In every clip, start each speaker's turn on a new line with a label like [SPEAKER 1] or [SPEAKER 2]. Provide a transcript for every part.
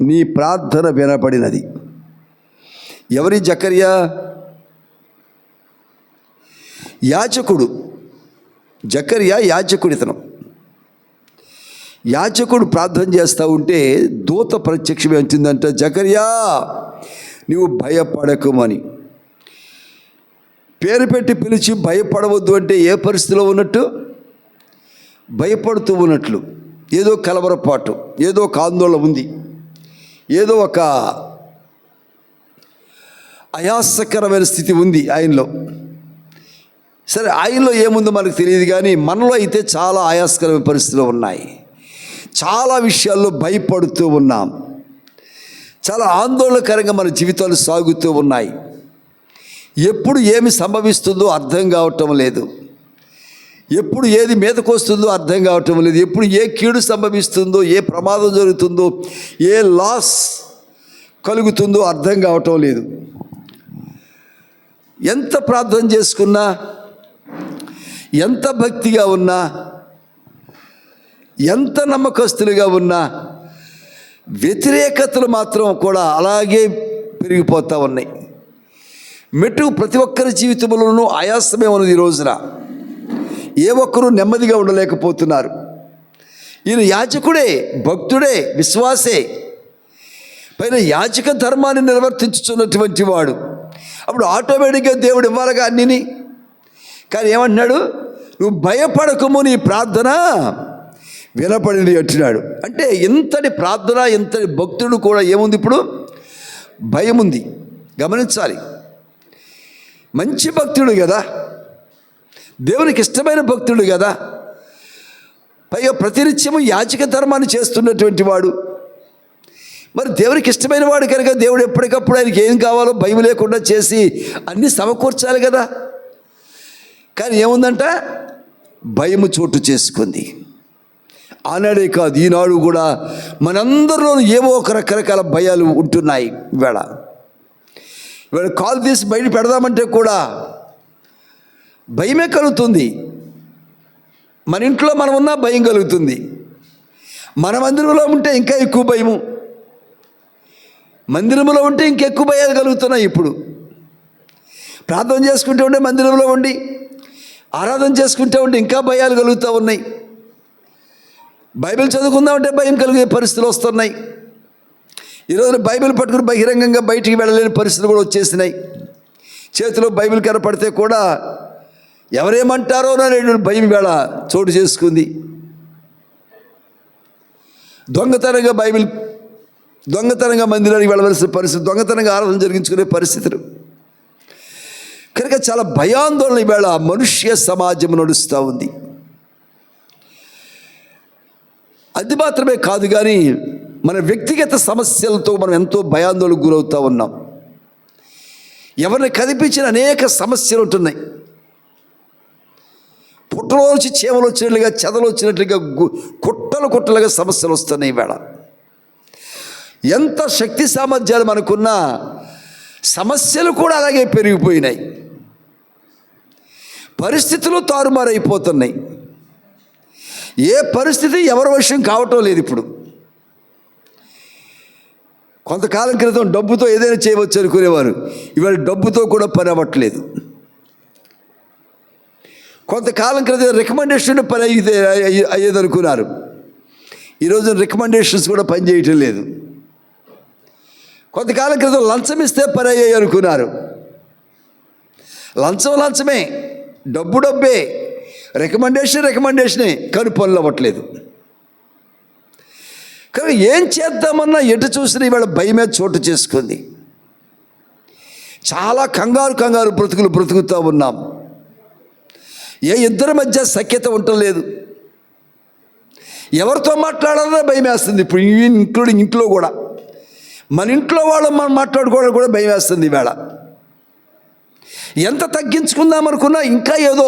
[SPEAKER 1] నీ ప్రార్థన వినబడినది. ఎవరి జకర్యా? యాజకుడు. జకర్యా యాజకుడు. యాజకుడు ప్రార్థన చేస్తూ ఉంటే దూత ప్రత్యక్షం ఏంటిందంటే, జకర్యా నీవు భయపడకుమని. పేరు పెట్టి పిలిచి భయపడవద్దు అంటే ఏ పరిస్థితిలో ఉన్నట్టు? భయపడుతూ ఉన్నట్లు. ఏదో కలవరపాటు, ఏదో ఒక ఆందోళన ఉంది, ఏదో ఒక అయాసకరమైన స్థితి ఉంది ఆయనలో. సరే, ఆయనలో ఏముందో మనకు తెలియదు, కానీ మనలో అయితే చాలా ఆయాసకరమైన పరిస్థితులు ఉన్నాయి. చాలా విషయాల్లో భయపడుతూ ఉన్నాం. చాలా ఆందోళనకరంగా మన జీవితాలు సాగుతూ ఉన్నాయి. ఎప్పుడు ఏమి సంభవిస్తుందో అర్థం కావటం లేదు. ఎప్పుడు ఏది మీదకు వస్తుందో అర్థం కావటం లేదు. ఎప్పుడు ఏ కీడు సంభవిస్తుందో, ఏ ప్రమాదం జరుగుతుందో, ఏ లాస్ కలుగుతుందో అర్థం కావటం లేదు. ఎంత ప్రార్థన చేసుకున్నా, ఎంత భక్తిగా ఉన్నా, ఎంత నమ్మకస్తులుగా ఉన్నా వ్యతిరేకతలు మాత్రం కూడా అలాగే పెరిగిపోతూ ఉన్నాయి. మెట్టు ప్రతి ఒక్కరి జీవితంలోనూ ఆయాసమే ఉన్నది. ఈ రోజున ఏ ఒక్కరూ నెమ్మదిగా ఉండలేకపోతున్నారు. ఈయన యాజకుడే, భక్తుడే, విశ్వాసే, పైన యాజక ధర్మాన్ని నిర్వర్తించుతున్నటువంటి వాడు. అప్పుడు ఆటోమేటిక్గా దేవుడు ఇవ్వాలిగా అన్నిని. కానీ ఏమంటున్నాడు? నువ్వు భయపడకము, నీ ప్రార్థన వినపడింది అంటున్నాడు. అంటే ఇంతటి ప్రార్థన, ఇంతటి భక్తుడు కూడా ఏముంది? ఇప్పుడు భయం ఉంది. గమనించాలి. మంచి భక్తుడు కదా, దేవునికి ఇష్టమైన భక్తుడు కదా, పైగా ప్రతినిత్యము యాజక ధర్మాన్ని చేస్తున్నటువంటి వాడు. మరి దేవునికి ఇష్టమైన వాడు కనుక దేవుడు ఎప్పటికప్పుడు ఆయనకి ఏం కావాలో భయం లేకుండా చేసి అన్నీ సమకూర్చాలి కదా. కానీ ఏముందంట? భయము చోటు చేసుకుంది. ఆనాడే కాదు, ఈనాడు కూడా మనందరిలోనూ ఏవో ఒక రకరకాల భయాలు ఉంటున్నాయి. ఇవాళ కాలు తీసి బయట పెడదామంటే కూడా భయమే కలుగుతుంది. మన ఇంట్లో మనం ఉన్నా భయం కలుగుతుంది. మన మందిరంలో ఉంటే ఇంకా ఎక్కువ భయము. మందిరంలో ఉంటే ఇంకెక్కువ భయాలు కలుగుతున్నాయి. ఇప్పుడు ప్రార్థన చేసుకుంటూ ఉంటే, మందిరంలో ఉండి ఆరాధన చేసుకుంటూ ఉంటే ఇంకా భయాలు కలుగుతూ ఉన్నాయి. బైబిల్ చదువుకుందామంటే భయం కలిగే పరిస్థితులు వస్తున్నాయి. ఈరోజు బైబిల్ పట్టుకుని బహిరంగంగా బయటికి వెళ్ళలేని పరిస్థితులు కూడా వచ్చేసినాయి. చేతిలో బైబిల్ కనపడితే కూడా ఎవరేమంటారో అనే భయం వేళ చోటు చేసుకుంది. దొంగతనంగా మందిరానికి వెళ్ళవలసిన పరిస్థితి, దొంగతనంగా ఆరాధన జరిగించుకునే పరిస్థితులు. కనుక చాలా భయాందోళన ఈవేళ మనుష్య సమాజం నడుస్తూ ఉంది. అది మాత్రమే కాదు, కానీ మన వ్యక్తిగత సమస్యలతో మనం ఎంతో భయాందోళనకు గురవుతూ ఉన్నాం. ఎవరిని కనిపించిన అనేక సమస్యలు ఉంటున్నాయి. పుట్టలో నుంచి చీమలు వచ్చినట్లుగా, చెదలు వచ్చినట్లుగా, కుట్టలుగా సమస్యలు వస్తున్నాయి. ఈవేళ ఎంత శక్తి సామర్థ్యాలు మనకున్నా సమస్యలు కూడా అలాగే పెరిగిపోయినాయి. పరిస్థితులు తారుమారైపోతున్నాయి. ఏ పరిస్థితి ఎవరి వశం కావటం లేదు. ఇప్పుడు కొంతకాలం క్రితం డబ్బుతో ఏదైనా చేయవచ్చు అనుకునేవారు, ఇవాళ డబ్బుతో కూడా పని అవ్వట్లేదు. కొంతకాలం క్రితం రికమెండేషన్ పని అయ్యేదనుకున్నారు, ఈరోజు రికమెండేషన్స్ కూడా పని చేయటం లేదు. కొంతకాలం క్రితం లంచం ఇస్తే పని అయ్యాయి అనుకున్నారు, లంచమే, డబ్బే, రికమెండేషనే, కానీ పనులు అవ్వట్లేదు. కానీ ఏం చేద్దామన్నా ఎటు చూసినా ఇవాళ భయమే చోటు చేసుకుంది. చాలా కంగారు బ్రతుకుతూ ఉన్నాం. ఏ ఇద్దరి మధ్య సఖ్యత ఉండలేదు. ఎవరితో మాట్లాడాలన్నా భయం వేస్తుంది. ఇప్పుడు ఇంక్లూడింగ్ ఇంట్లో కూడా, మన ఇంట్లో వాళ్ళు మనం మాట్లాడుకోవడం కూడా భయం వేస్తుంది. ఈవేళ ఎంత తగ్గించుకుందాం అనుకున్నా ఇంకా ఏదో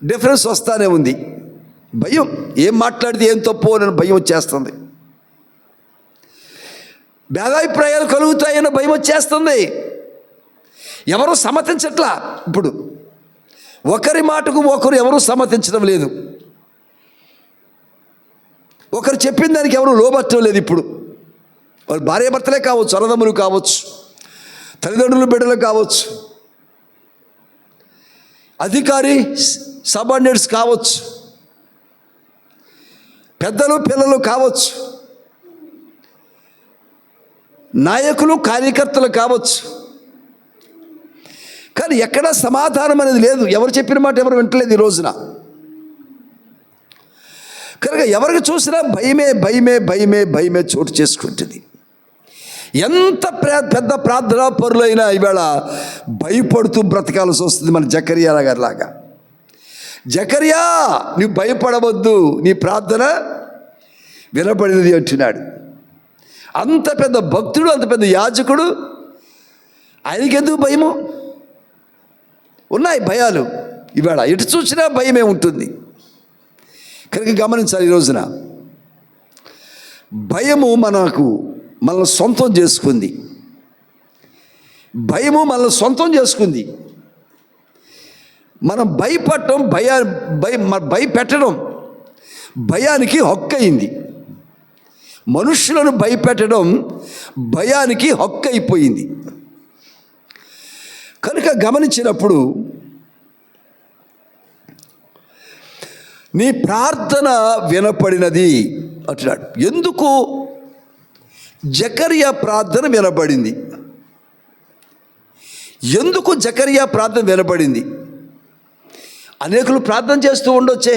[SPEAKER 1] డిఫరెన్స్ వస్తానే ఉంది. భయం, ఏం మాట్లాడితే ఏం తప్పు అని భయం వచ్చేస్తుంది. భేదాభిప్రాయాలు కలుగుతాయన్న భయం వచ్చేస్తుంది. ఎవరు సమ్మతించట్లా. ఇప్పుడు ఒకరి మాటకు ఒకరు ఎవరు సమ్మతించడం లేదు. ఒకరు చెప్పిన దానికి ఎవరు లోబట్టడం లేదు. ఇప్పుడు వారు భార్యాభర్తలే కావచ్చు, అన్నదమ్ములు కావచ్చు, తల్లిదండ్రులు బిడ్డలు కావచ్చు, అధికారి సబార్డినేట్స్ కావచ్చు, పెద్దలు పిల్లలు కావచ్చు, నాయకులు కార్యకర్తలు కావచ్చు. కానీ ఎక్కడ సమాధానం అనేది లేదు. ఎవరు చెప్పిన మాట ఎవరు వింటలేదు ఈ రోజున. కనుక ఎవరికి చూసినా భయమే భయమే భయమే భయమే చోటు చేసుకుంటుంది. ఎంత పెద్ద ప్రార్థనా పరులైనా ఈవేళ భయపడుతూ బ్రతకాల్సి వస్తుంది. మన జకర్యా గారిలాగా. జకర్యా, నువ్వు భయపడవద్దు, నీ ప్రార్థన వినపడినది అంటున్నాడు. అంత పెద్ద భక్తుడు, అంత పెద్ద యాజకుడు, ఆయనకెందుకు భయము? ఉన్నాయి భయాలు. ఈవేళ ఎటు చూసినా భయమే ఉంటుంది. కనుక గమనించాలి, ఈ రోజున భయము మనల్ని సొంతం చేసుకుంది. భయము మనల్ని సొంతం చేసుకుంది. మనం భయపడటం, భయపెట్టడం భయానికి హక్కు అయింది. మనుషులను భయపెట్టడం భయానికి హక్కు అయిపోయింది. కనుక గమనించినప్పుడు నీ ప్రార్థన వినపడినది అంటున్నాడు. ఎందుకు జకర్యా ప్రార్థన వినపడింది? ఎందుకు జకర్యా ప్రార్థన వినపడింది? అనేకులు ప్రార్థన చేస్తూ ఉండొచ్చే.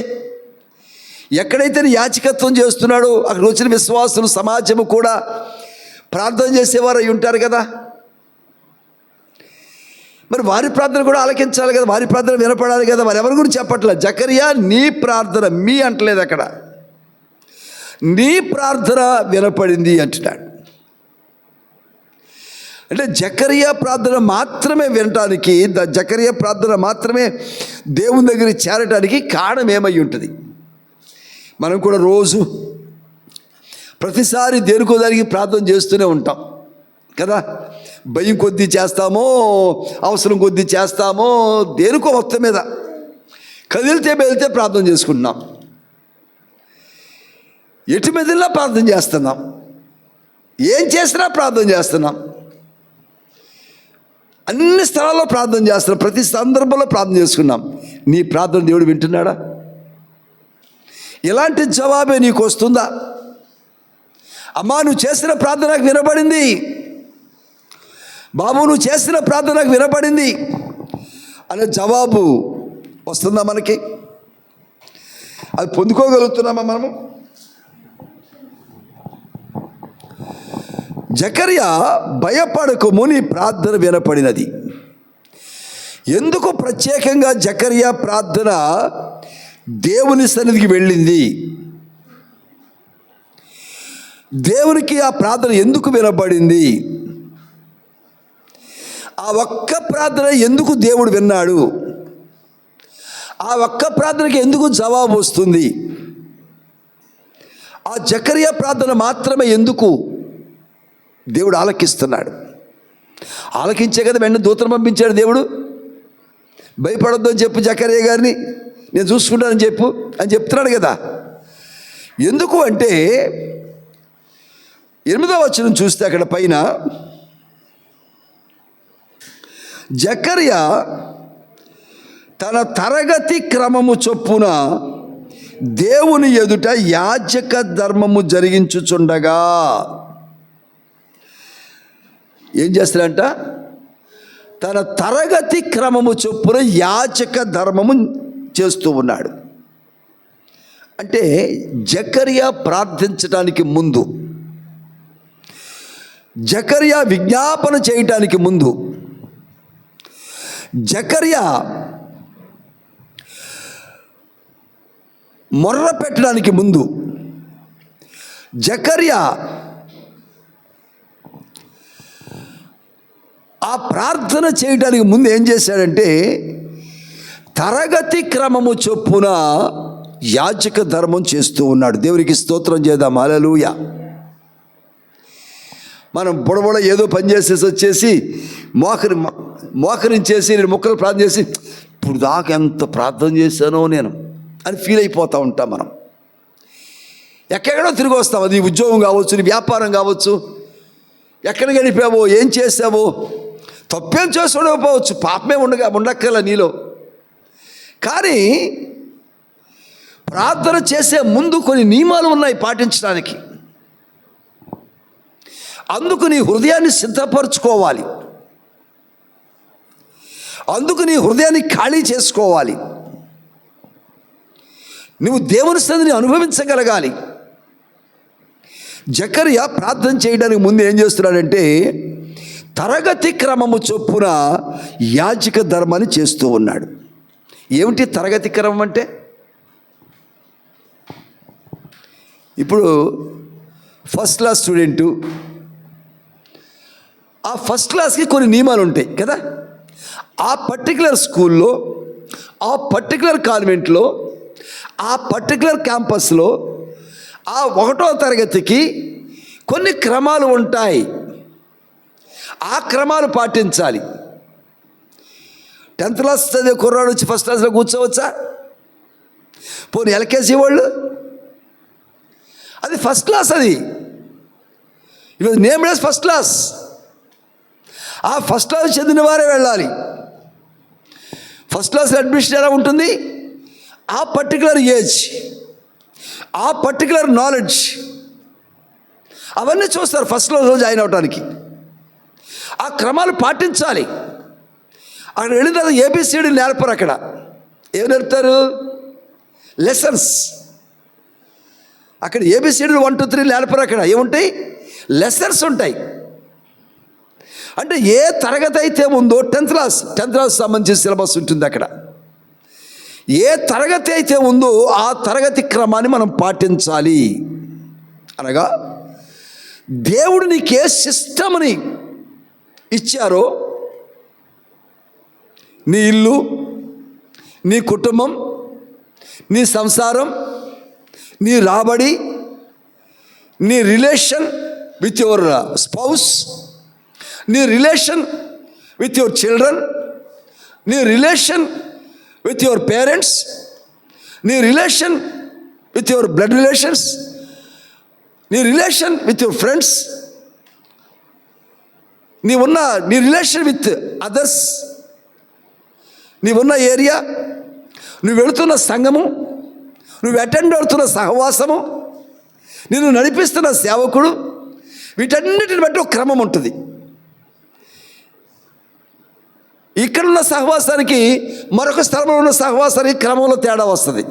[SPEAKER 1] ఎక్కడైతే యాజకత్వం చేస్తున్నాడో అక్కడ వచ్చిన విశ్వాసులు, సమాజము కూడా ప్రార్థన చేసేవారు అయి ఉంటారు కదా. మరి వారి ప్రార్థన కూడా ఆలకించాలి కదా, వారి ప్రార్థన వినపడాలి కదా. మరి ఎవరి గురించి చెప్పట్లేదు. జకర్యా నీ ప్రార్థన, మీ అంటలేదు అక్కడ, నీ ప్రార్థన వినపడింది అంటున్నాడు. అంటే జకర్యా ప్రార్థన మాత్రమే వినటానికి, జకర్యా ప్రార్థన మాత్రమే దేవుని దగ్గరికి చేరటానికి కారణం ఏమై ఉంటుంది? మనం కూడా రోజు ప్రతిసారి దేనికో దానికి ప్రార్థన చేస్తూనే ఉంటాం కదా. భయం కొద్దీ చేస్తామో, అవసరం కొద్దీ చేస్తామో, దేనికో మొత్తం మీద కదిలితే ప్రార్థన చేసుకుంటున్నాం. ఎటు మెదిలినా ప్రార్థన చేస్తున్నాం, ఏం చేసినా ప్రార్థన చేస్తున్నాం, అన్ని స్థలాల్లో ప్రార్థన చేస్తున్నాం, ప్రతి సందర్భంలో ప్రార్థన చేసుకున్నాం. నీ ప్రార్థన దేవుడు వింటున్నాడా? ఇలాంటి జవాబే నీకు వస్తుందా? అమ్మా, నువ్వు చేసిన ప్రార్థన నాకు వినపడింది, బాబు నువ్వు చేసిన ప్రార్థన నాకు వినపడింది అనే జవాబు వస్తుందా మనకి? అది పొందుకోగలుగుతున్నామా మనము? జకర్యా, భయపడకము, నీ ప్రార్థన వినపడినది. ఎందుకు ప్రత్యేకంగా జకర్యా ప్రార్థన దేవుని సన్నిధికి వెళ్ళింది? దేవునికి ఆ ప్రార్థన ఎందుకు వినపడింది? ఆ ఒక్క ప్రార్థన ఎందుకు దేవుడు విన్నాడు? ఆ ఒక్క ప్రార్థనకి ఎందుకు జవాబు వస్తుంది? ఆ జకర్యా ప్రార్థన మాత్రమే ఎందుకు దేవుడు ఆలకిస్తున్నాడు? ఆలకించే కదా వెంటనే దూతను పంపించాడు దేవుడు. భయపడొద్దు అని చెప్పు జకర్యా గారిని, నేను చూసుకుంటానని చెప్పు అని చెప్తున్నాడు కదా. ఎందుకు అంటే 8వ వచనం చూస్తే అక్కడ పైన, జకర్యా తన తరగతి క్రమము చొప్పున దేవుని ఎదుట యాజక ధర్మము జరిగించుచుండగా ఏం చేస్తాడంట? తన తరగతి క్రమము చొప్పున యాజక ధర్మము చేస్తూ ఉన్నాడు. అంటే జకర్యా ప్రార్థించడానికి ముందు, జకర్యా విజ్ఞాపన చేయటానికి ముందు, జకర్యా మొర్ర పెట్టడానికి ముందు, జకర్యా ఆ ప్రార్థన చేయడానికి ముందు ఏం చేశాడంటే, తరగతి క్రమము చొప్పున యాజక ధర్మం చేస్తూ ఉన్నాడు. దేవునికి స్తోత్రం చేద్దాం. హల్లెలూయా. మనం బుడబుడ ఏదో పని చేసేసి వచ్చేసి మోకరించేసి నేను మొక్కలు ప్రార్థన చేసి ఇప్పుడు దాకా ఎంత ప్రార్థన చేశానో నేను అని ఫీల్ అయిపోతూ ఉంటాం. మనం ఎక్కడో తిరిగి వస్తాం. అది ఉద్యోగం కావచ్చు, నీ వ్యాపారం కావచ్చు, ఎక్కడ గడిపావో, ఏం చేసావో, తప్పేం చేసి ఉండకపోవచ్చు, పాపమే ఉండక్కర్ల నీలో. కానీ ప్రార్థన చేసే ముందు కొన్ని నియమాలు ఉన్నాయి పాటించడానికి. అందుకు నీ హృదయాన్ని సిద్ధపరచుకోవాలి, అందుకు నీ హృదయాన్ని ఖాళీ చేసుకోవాలి, నువ్వు దేవుని సన్నిధిని అనుభవించగలగాలి. జకర్యా ప్రార్థన చేయడానికి ముందు ఏం చేస్తున్నాడంటే తరగతి క్రమము చొప్పున యాజక ధర్మాన్ని చేస్తూ ఉన్నాడు. ఏమిటి తరగతి క్రమం అంటే? ఇప్పుడు ఫస్ట్ క్లాస్ స్టూడెంటు, ఆ ఫస్ట్ క్లాస్కి కొన్ని నియమాలు ఉంటాయి కదా. ఆ పర్టికులర్ స్కూల్లో, ఆ పర్టికులర్ కాన్వెంట్లో, ఆ పర్టికులర్ క్యాంపస్లో ఆ 1వ తరగతికి కొన్ని క్రమాలు ఉంటాయి. ఆ క్రమాలు పాటించాలి. 10th క్లాస్ చదివే కుర్రాడు వచ్చి ఫస్ట్ క్లాస్లో కూర్చోవచ్చా? పోనీ ఎల్కేజీ వాళ్ళు, అది ఫస్ట్ క్లాస్, అది ఈరోజు నేమ్ డేస్ ఫస్ట్ క్లాస్. ఆ ఫస్ట్ క్లాస్ చెందిన వారే వెళ్ళాలి. ఫస్ట్ క్లాస్లో అడ్మిషన్ ఎలా ఉంటుంది? ఆ పర్టికులర్ ఏజ్, ఆ పర్టికులర్ నాలెడ్జ్, అవన్నీ చూస్తారు ఫస్ట్ క్లాస్లో జాయిన్ అవడానికి. ఆ క్రమాలు పాటించాలి. అక్కడ వెళ్ళిన తర్వాత ఏబిసిడి నేర్పరు. అక్కడ ఏం నేర్పుతారు? లెసన్స్. అక్కడ ఏబిసిడి 1 2 3 నేర్పరు. అక్కడ ఏముంటాయి? లెసన్స్ ఉంటాయి. అంటే ఏ తరగతి అయితే ఉందో 10th క్లాస్ సంబంధించిన సిలబస్ ఉంటుంది అక్కడ. ఏ తరగతి అయితే ఉందో ఆ తరగతి క్రమాన్ని మనం పాటించాలి. అనగా దేవుడు నీకే సిస్టమ్ని ఇచ్చారో, నీ ఇల్లు, నీ కుటుంబం, నీ సంసారం, నీ రాబడి, నీ రిలేషన్ విత్ యువర్ స్పౌస్, నీ రిలేషన్ విత్ యువర్ చిల్డ్రన్, నీ రిలేషన్ విత్ యువర్ పేరెంట్స్, నీ relation with your blood relations, నీ రిలేషన్ విత్ యువర్ ఫ్రెండ్స్, నీ రిలేషన్ విత్ అదర్స్, నీవున్న ఏరియా, నువ్వు వెళుతున్న సంఘము, నువ్వు అటెండ్ అవుతున్న సహవాసము, నిన్ను నడిపిస్తున్న సేవకుడు, వీటన్నిటిని బట్టి ఒక క్రమం ఉంటుంది. ఇక్కడున్న సహవాసానికి మరొక స్థలంలో ఉన్న సహవాసానికి క్రమంలో తేడా వస్తుంది.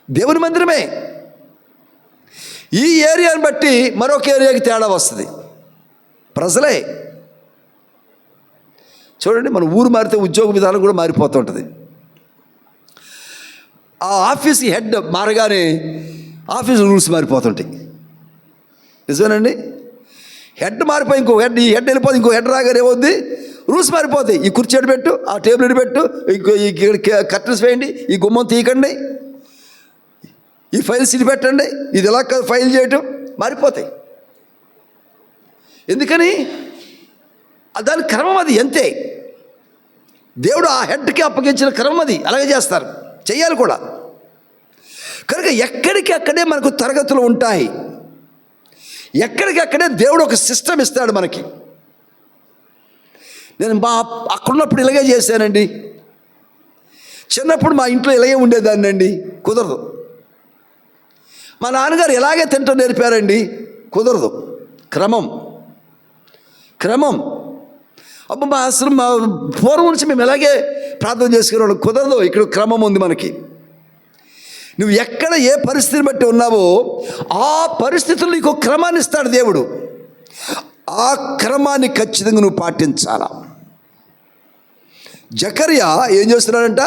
[SPEAKER 1] దేవుని మందిరమే, ఈ ఏరియాని బట్టి మరొక ఏరియాకి తేడా వస్తుంది. ప్రజలే చూడండి, మన ఊరు మారితే ఉద్యోగ విధానం కూడా మారిపోతూ ఉంటుంది. ఆ ఆఫీస్ హెడ్ మారగానే ఆఫీస్ రూల్స్ మారిపోతుంటాయి. నిజమేనండి? హెడ్ మారిపోయి ఇంకో హెడ్, ఈ హెడ్ వెళ్ళిపోతే ఇంకో హెడ్ రాగానే ఏమవుద్ది? రూల్స్ మారిపోతాయి. ఈ కుర్చీ ఎటు పెట్టు, ఆ టేబుల్ ఎటు పెట్టు, ఈ కర్టన్స్ వేయండి, ఈ గుమ్మం తీయకండి, ఈ ఫైల్స్ ఇటు పెట్టండి, ఇది ఎలా ఫైల్ చేయటం, మారిపోతాయి. ఎందుకని? దాని క్రమం అది. అంతే, దేవుడు ఆ హెడ్కి అప్పగించిన క్రమం అది. అలాగే చేస్తారు, చెయ్యాలి కూడా. కనుక ఎక్కడికి అక్కడే మనకు తరగతులు ఉంటాయి. ఎక్కడికక్కడే దేవుడు ఒక సిస్టమ్ ఇస్తాడు మనకి. నేను అక్కడున్నప్పుడు ఇలాగే చేశానండి, చిన్నప్పుడు మా ఇంట్లో ఇలాగే ఉండేదాన్ని అండి, కుదరదు. మా నాన్నగారు ఎలాగే తింటూ నేర్పారండి, కుదరదు. క్రమం. అప్పుడు మా పూర్వం నుంచి మేము ఎలాగే ప్రార్థన చేసుకునేవాళ్ళం, కుదరదు. ఇక్కడ క్రమం ఉంది మనకి. నువ్వు ఎక్కడ ఏ పరిస్థితిని బట్టి ఉన్నావో ఆ పరిస్థితుల్లో నీకు క్రమాన్ని ఇస్తాడు దేవుడు. ఆ క్రమాన్ని ఖచ్చితంగా నువ్వు పాటించాలా. జకర్యా ఏం చేస్తున్నాడంట?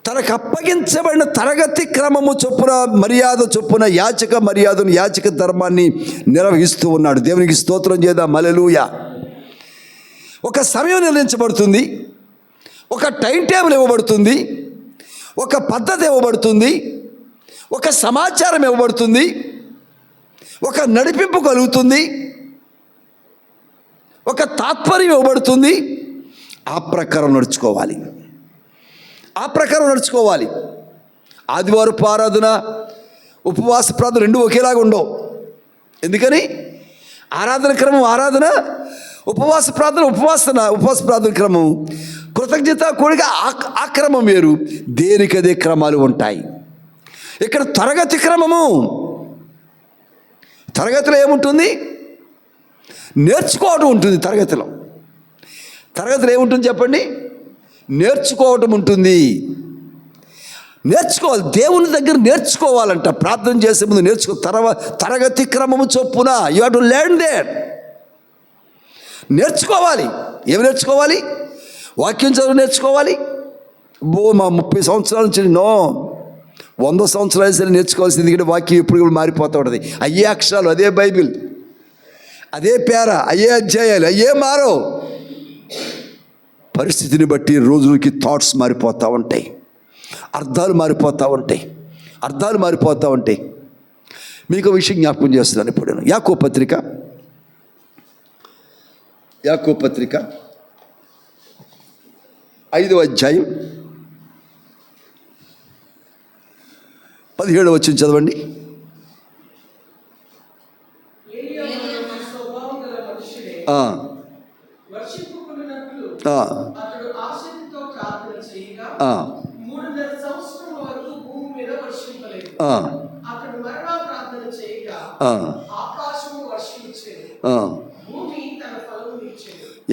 [SPEAKER 1] తనకు అప్పగించబడిన తరగతి క్రమము చొప్పున, మర్యాద చొప్పున యాచక మర్యాదను, యాచక ధర్మాన్ని నిర్వహిస్తూ ఉన్నాడు. దేవునికి స్తోత్రం చేద్దాం. హల్లెలూయా. ఒక సమయం నిర్ణయించబడుతుంది, ఒక టైం టేబుల్ ఇవ్వబడుతుంది, ఒక పద్ధతి ఇవ్వబడుతుంది, ఒక సమాచారం ఇవ్వబడుతుంది, ఒక నడిపింపు కలుగుతుంది, ఒక తాత్పర్యం ఇవ్వబడుతుంది. ఆ ప్రకారం నడుచుకోవాలి. ఆదివారపు ఆరాధన, ఉపవాస ప్రార్థన 2 ఒకేలాగా ఉండవు. ఎందుకని? ఆరాధన క్రమం ఆరాధన, ఉపవాస ప్రార్థన క్రమం, కృతజ్ఞత కూడిక ఆ క్రమం వేరు. దేనికదే క్రమాలు ఉంటాయి. ఇక్కడ తరగతి క్రమము, తరగతిలో ఏముంటుంది? నేర్చుకోవటం ఉంటుంది. తరగతిలో ఏముంటుంది చెప్పండి? నేర్చుకోవటం ఉంటుంది. నేర్చుకోవాలి, దేవుని దగ్గర నేర్చుకోవాలంట. ప్రార్థన చేసే ముందు తరగతి క్రమము చొప్పున you have to learn there. నేర్చుకోవాలి. ఏమి నేర్చుకోవాలి? వాక్యం చదువు నేర్చుకోవాలి. మా 30 సంవత్సరాల నుంచి 100 సంవత్సరాలు సరే నేర్చుకోవాల్సింది. ఎందుకంటే వాక్యం ఎప్పుడు మారిపోతూ ఉంటుంది. అయ్యే అక్షరాలు, అదే బైబిల్, అదే పేర, అయ్యే అధ్యాయాలు, అయ్యే మారో. పరిస్థితిని బట్టి రోజులకి థాట్స్ మారిపోతూ ఉంటాయి, అర్థాలు మారిపోతూ ఉంటాయి. మీకు విషయం జ్ఞాపకం చేస్తున్నాను ఇప్పుడు. యాకోబు పత్రిక 5వ అధ్యాయం 17వ వచనం చదవండి.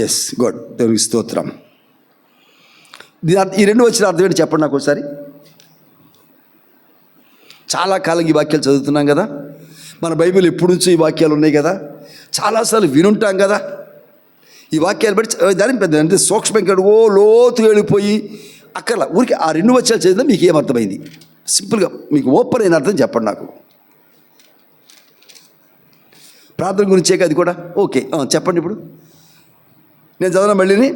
[SPEAKER 1] Yes, good. దేవునికి స్తోత్రం. ఈ 2 వచ్చిన అర్థం ఏంటి చెప్పండి నాకు ఒకసారి. చాలా కాలం ఈ వాక్యాలు చదువుతున్నాం కదా, మన బైబిల్ ఎప్పటి నుంచో ఈ వాక్యాలు ఉన్నాయి కదా, చాలాసార్లు వినుంటాం కదా. ఈ వాక్యాలు బట్టి దాని పెద్ద అంటే సూక్ష్మంగా లోతుగా వెళ్ళిపోయి అక్కర్లా. ఊరికి ఆ 2 వచనాలు చదివితే మీకు ఏమర్థమైంది? సింపుల్గా మీకు ఓపెన్ అయిన అర్థం చెప్పండి నాకు. ప్రార్థన గురించే అది కూడా ఓకే, చెప్పండి ఇప్పుడు. నేను చదవన మళ్ళీని.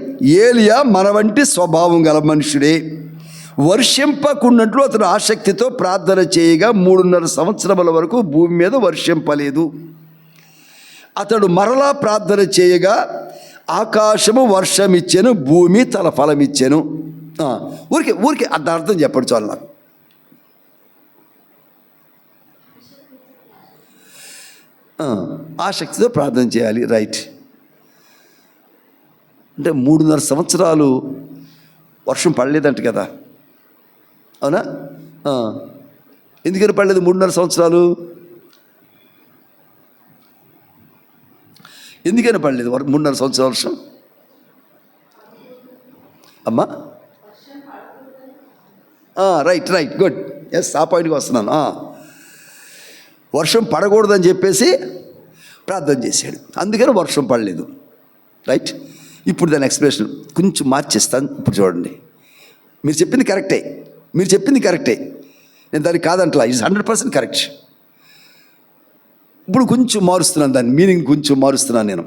[SPEAKER 1] ఏలియా మన వంటి స్వభావం గల మనుషుడే, వర్షింపకున్నట్లు అతను ఆసక్తితో ప్రార్థన చేయగా 3.5 సంవత్సరముల వరకు భూమి మీద వర్షింపలేదు. అతడు మరలా ప్రార్థన చేయగా ఆకాశము వర్షమిచ్చెను, భూమి తన ఫలమిచ్చెను. ఊరికి అర్థం చెప్పండి చాలు నాకు. ఆసక్తితో ప్రార్థన చేయాలి, రైట్. అంటే 3.5 సంవత్సరాలు వర్షం పడలేదంట కదా, అవునా? ఎందుకని పడలేదు 3.5 సంవత్సరాలు? ఎందుకని పడలేదు 3.5 సంవత్సరాల వర్షం? అమ్మా, రైట్, గుడ్. ఎస్, ఆ పాయింట్కి వస్తున్నాను. వర్షం పడకూడదని చెప్పేసి ప్రార్థన చేశాడు, అందుకని వర్షం పడలేదు, రైట్. ఇప్పుడు దాని ఎక్స్ప్లెనేషన్ కొంచెం మార్చేస్తాను. ఇప్పుడు చూడండి, మీరు చెప్పింది కరెక్టే, నేను దానికి కాదంటలా. It's 100% correct. ఇప్పుడు కొంచెం మారుస్తున్నాను, దాని మీనింగ్ కొంచెం మారుస్తున్నాను నేను.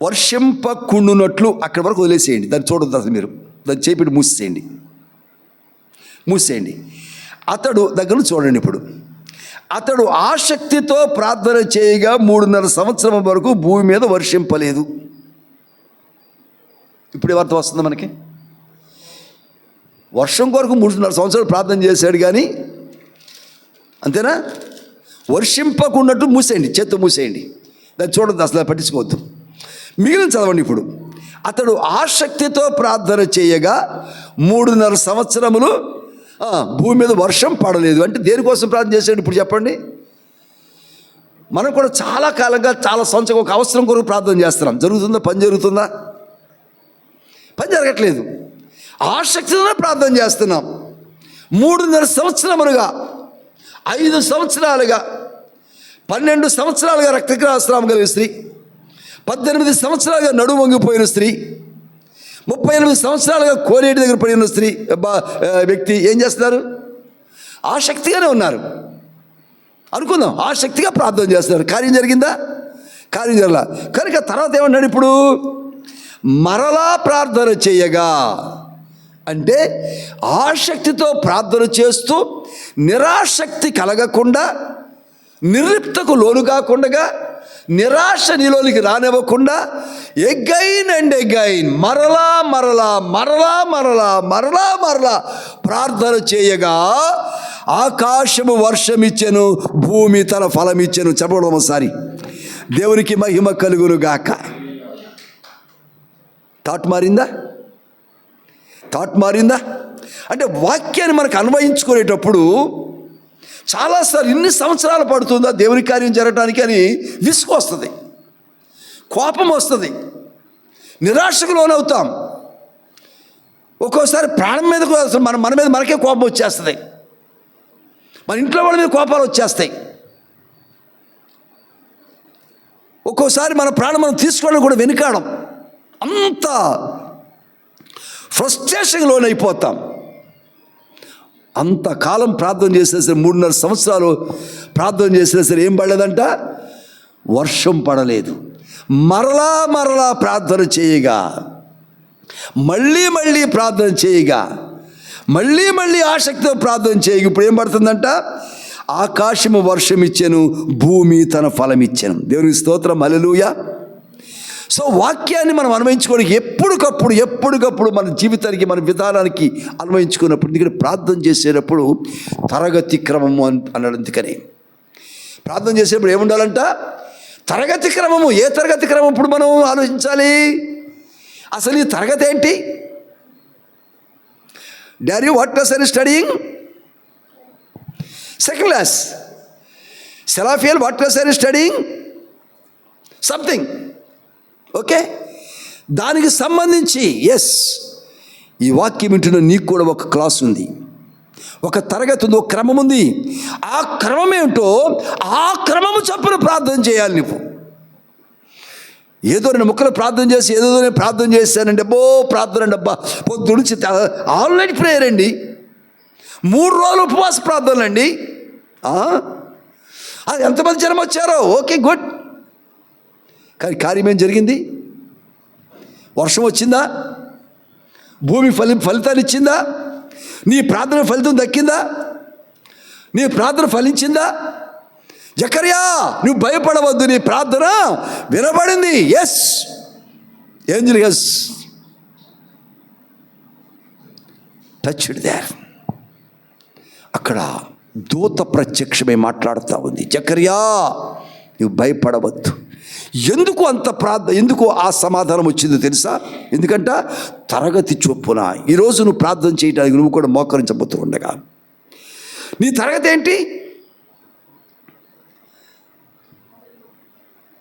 [SPEAKER 1] వర్షింపకుండునట్లు అక్కడి వరకు వదిలేసేయండి, దాన్ని చూడద్దు అసలు. మీరు దాన్ని చేపిడి మూసేయండి. అతడు దగ్గర చూడండి. ఇప్పుడు అతడు ఆసక్తితో ప్రార్థన చేయగా 3.5 సంవత్సరం వరకు భూమి మీద వర్షింపలేదు. ఇప్పుడు ఏమర్థం వస్తుంది మనకి? వర్షం కొరకు 3.5 సంవత్సరాలు ప్రార్థన చేశాడు కానీ, అంతేనా? వర్షింపకున్నట్టు మూసేయండి, చేత్తో మూసేయండి, దాన్ని చూడద్దు అసలు, పట్టించుకోవద్దు. మిగిలిన చదవండి. ఇప్పుడు అతడు ఆసక్తితో ప్రార్థన చేయగా 3.5 సంవత్సరములు భూమి మీద వర్షం పడలేదు. అంటే దేనికోసం ప్రార్థన చేశాడు? ఇప్పుడు చెప్పండి. మనం కూడా చాలా కాలంగా, చాలా సంవత్సరం ఒక అవసరం కొరకు ప్రార్థన చేస్తున్నాం. జరుగుతుందా? పని జరుగుతుందా? పని జరగట్లేదు. ఆసక్తితోనే ప్రార్థన చేస్తున్నాం. 3.5 సంవత్సరములుగా, 5 సంవత్సరాలుగా, 12 సంవత్సరాలుగా రక్తస్రావం కలిగిన స్త్రీ, 18 సంవత్సరాలుగా నడుము వంగిపోయిన స్త్రీ, 38 సంవత్సరాలుగా కోనేటి దగ్గర పడిన స్త్రీ వ్యక్తి ఏం చేస్తున్నారు? ఆసక్తిగానే ఉన్నారు. అనుకుందాం, ఆసక్తిగా ప్రార్థన చేస్తున్నారు. కార్యం జరిగిందా? కార్యం జరగలా. కనుక తర్వాత ఏమన్నాడు? ఇప్పుడు మరలా ప్రార్థన చేయగా, అంటే ఆసక్తితో ప్రార్థన చేస్తూ నిరాసక్తి కలగకుండా, నిర్లిప్తకు లోను కాకుండా, నిరాశ నీలోనికి రానివ్వకుండా, ఎగైన్ అండ్ ఎగైన్, మరలా ప్రార్థన చేయగా ఆకాశము వర్షమిచ్చెను, భూమి తన ఫలమిచ్చెను. చెప్పడం ఒకసారి, దేవునికి మహిమ కలుగును గాక. థాట్ మారిందా? అంటే వాక్యాన్ని మనకు అన్వయించుకునేటప్పుడు చాలాసార్లు ఇన్ని సంవత్సరాలు పడుతుందా దేవుని కార్యం జరగడానికి అని విసుగు వస్తుంది, కోపం వస్తుంది, నిరాశకు లోనవుతాం. ఒక్కోసారి ప్రాణం మీద మన మీద మనకే కోపం వచ్చేస్తుంది, మన ఇంట్లో వాళ్ళ మీద కోపాలు వచ్చేస్తాయి. ఒక్కోసారి మన ప్రాణం మనం తీసుకోవడం కూడా వెనుకాడం, అంత ఫ్రస్ట్రేషన్ లోనైపోతాం. అంతకాలం ప్రార్థన చేసినా సరే, 3.5 సంవత్సరాలు ప్రార్థన చేసినా సరే ఏం పడలేదంట, వర్షం పడలేదు. మరలా ప్రార్థన చేయగా, మళ్ళీ ప్రార్థన చేయగా, మళ్ళీ ఆసక్తితో ప్రార్థన చేయగా ఇప్పుడు ఏం పడుతుందంట, ఆకాశము వర్షం ఇచ్చెను, భూమి తన ఫలం ఇచ్చెను. దేవునికి స్తోత్రం, హల్లెలూయా. సో వాక్యాన్ని మనం అన్వయించుకోవడానికి ఎప్పటికప్పుడు మన జీవితానికి, మన విధానానికి అన్వయించుకున్నప్పుడు, ఎందుకంటే ప్రార్థన చేసేటప్పుడు తరగతి క్రమము అన్నాడు. అందుకని ప్రార్థన చేసేటప్పుడు ఏముండాలంట, తరగతి క్రమము. ఏ తరగతి క్రమం ఇప్పుడు మనం ఆలోచించాలి? అసలు ఈ తరగతి ఏంటి? Daddy, what class are you studying? Second class. సెలాఫియల్, what class are you studying? Something. Okay, దానికి సంబంధించి ఈ వాక్యం వింటున్న నీకు కూడా ఒక క్లాస్ ఉంది, ఒక తరగతి ఉంది, ఒక క్రమం ఉంది. ఆ క్రమం ఏమిటో ఆ క్రమము చొప్పున ప్రార్థన చేయాలి. నువ్వు ఏదో 2 ముక్కలు ప్రార్థన చేసి ఏదో నేను ప్రార్థన చేశానండి, ప్రార్థన అండి, పొద్దుడిచి ఆల్ నైట్ ప్రేయర్ అండి, 3 రోజులు ఉపవాస ప్రార్థనలు అండి. అది ఎంతమంది జనం వచ్చారో, ఓకే గుడ్. కానీ కార్యం ఏం జరిగింది? వర్షం వచ్చిందా? భూమి ఫలితాన్ని ఇచ్చిందా? నీ ప్రార్థన ఫలితం దక్కిందా? నీ ప్రార్థన ఫలించిందా? జకర్యా, నువ్వు భయపడవద్దు, నీ ప్రార్థన వినబడింది. Angel touched there. అక్కడ దూత ప్రత్యక్షమై మాట్లాడుతూ ఉంది, జకర్యా నువ్వు భయపడవద్దు. ఎందుకు ఆ సమాధానం వచ్చిందో తెలుసా? ఎందుకంట తరగతి చొప్పున ఈరోజు నువ్వు ప్రార్థన చేయడానికి నువ్వు కూడా మోకరించబోతూ ఉండగా, నీ తరగతి ఏంటి?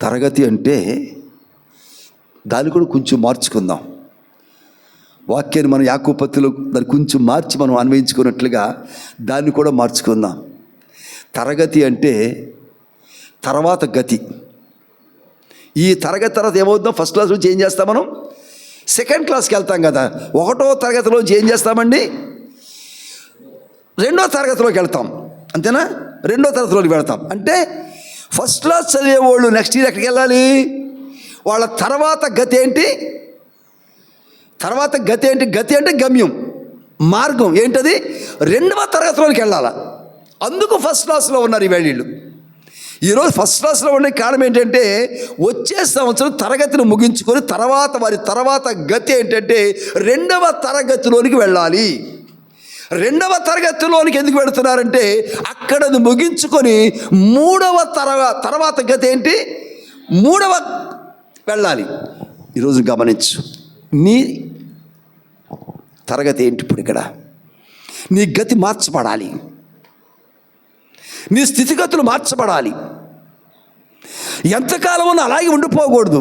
[SPEAKER 1] తరగతి అంటే దాన్ని కూడా కొంచెం మార్చుకుందాం. వాక్యాన్ని మనం యాకోబు పత్రికలో దాన్ని కొంచెం మార్చి మనం అన్వయించుకున్నట్లుగా దాన్ని కూడా మార్చుకుందాం. తరగతి అంటే తర్వాత గతి. ఈ తరగతి తర్వాత ఏమవుతుందో, ఫస్ట్ క్లాస్ నుంచి ఏం చేస్తాం మనం? సెకండ్ క్లాస్కి వెళ్తాం కదా. 1వ తరగతిలోంచి ఏం చేస్తామండి? 2వ తరగతిలోకి వెళ్తాం, అంతేనా? 2వ తరగతిలోకి వెళ్తాం. అంటే ఫస్ట్ క్లాస్ చదివేవాళ్ళు నెక్స్ట్ ఇయర్ ఎక్కడికి వెళ్ళాలి? వాళ్ళ తర్వాత గతి ఏంటి? గతి అంటే గమ్యం, మార్గం ఏంటది? 2వ తరగతిలోకి వెళ్ళాలి. అందుకు ఫస్ట్ క్లాస్లో ఉన్నారు ఈ వీళ్ళు. ఈరోజు ఫస్ట్ క్లాస్లో ఉండే కారణం ఏంటంటే, వచ్చే సంవత్సరం తరగతిని ముగించుకొని వారి తర్వాత గతి ఏంటంటే 2వ తరగతిలోనికి వెళ్ళాలి. 2వ తరగతిలోనికి ఎందుకు వెళుతున్నారంటే, అక్కడ ముగించుకొని 3వ తర్వాత గతి ఏంటి? 3వ వెళ్ళాలి. ఈరోజు గమనించు, నీ తరగతి ఏంటి? ఇప్పుడు ఇక్కడ నీ గతి మార్చబడాలి, నీ స్థితిగతులు మార్చబడాలి. ఎంతకాలం ఉన్నా అలాగే ఉండిపోకూడదు.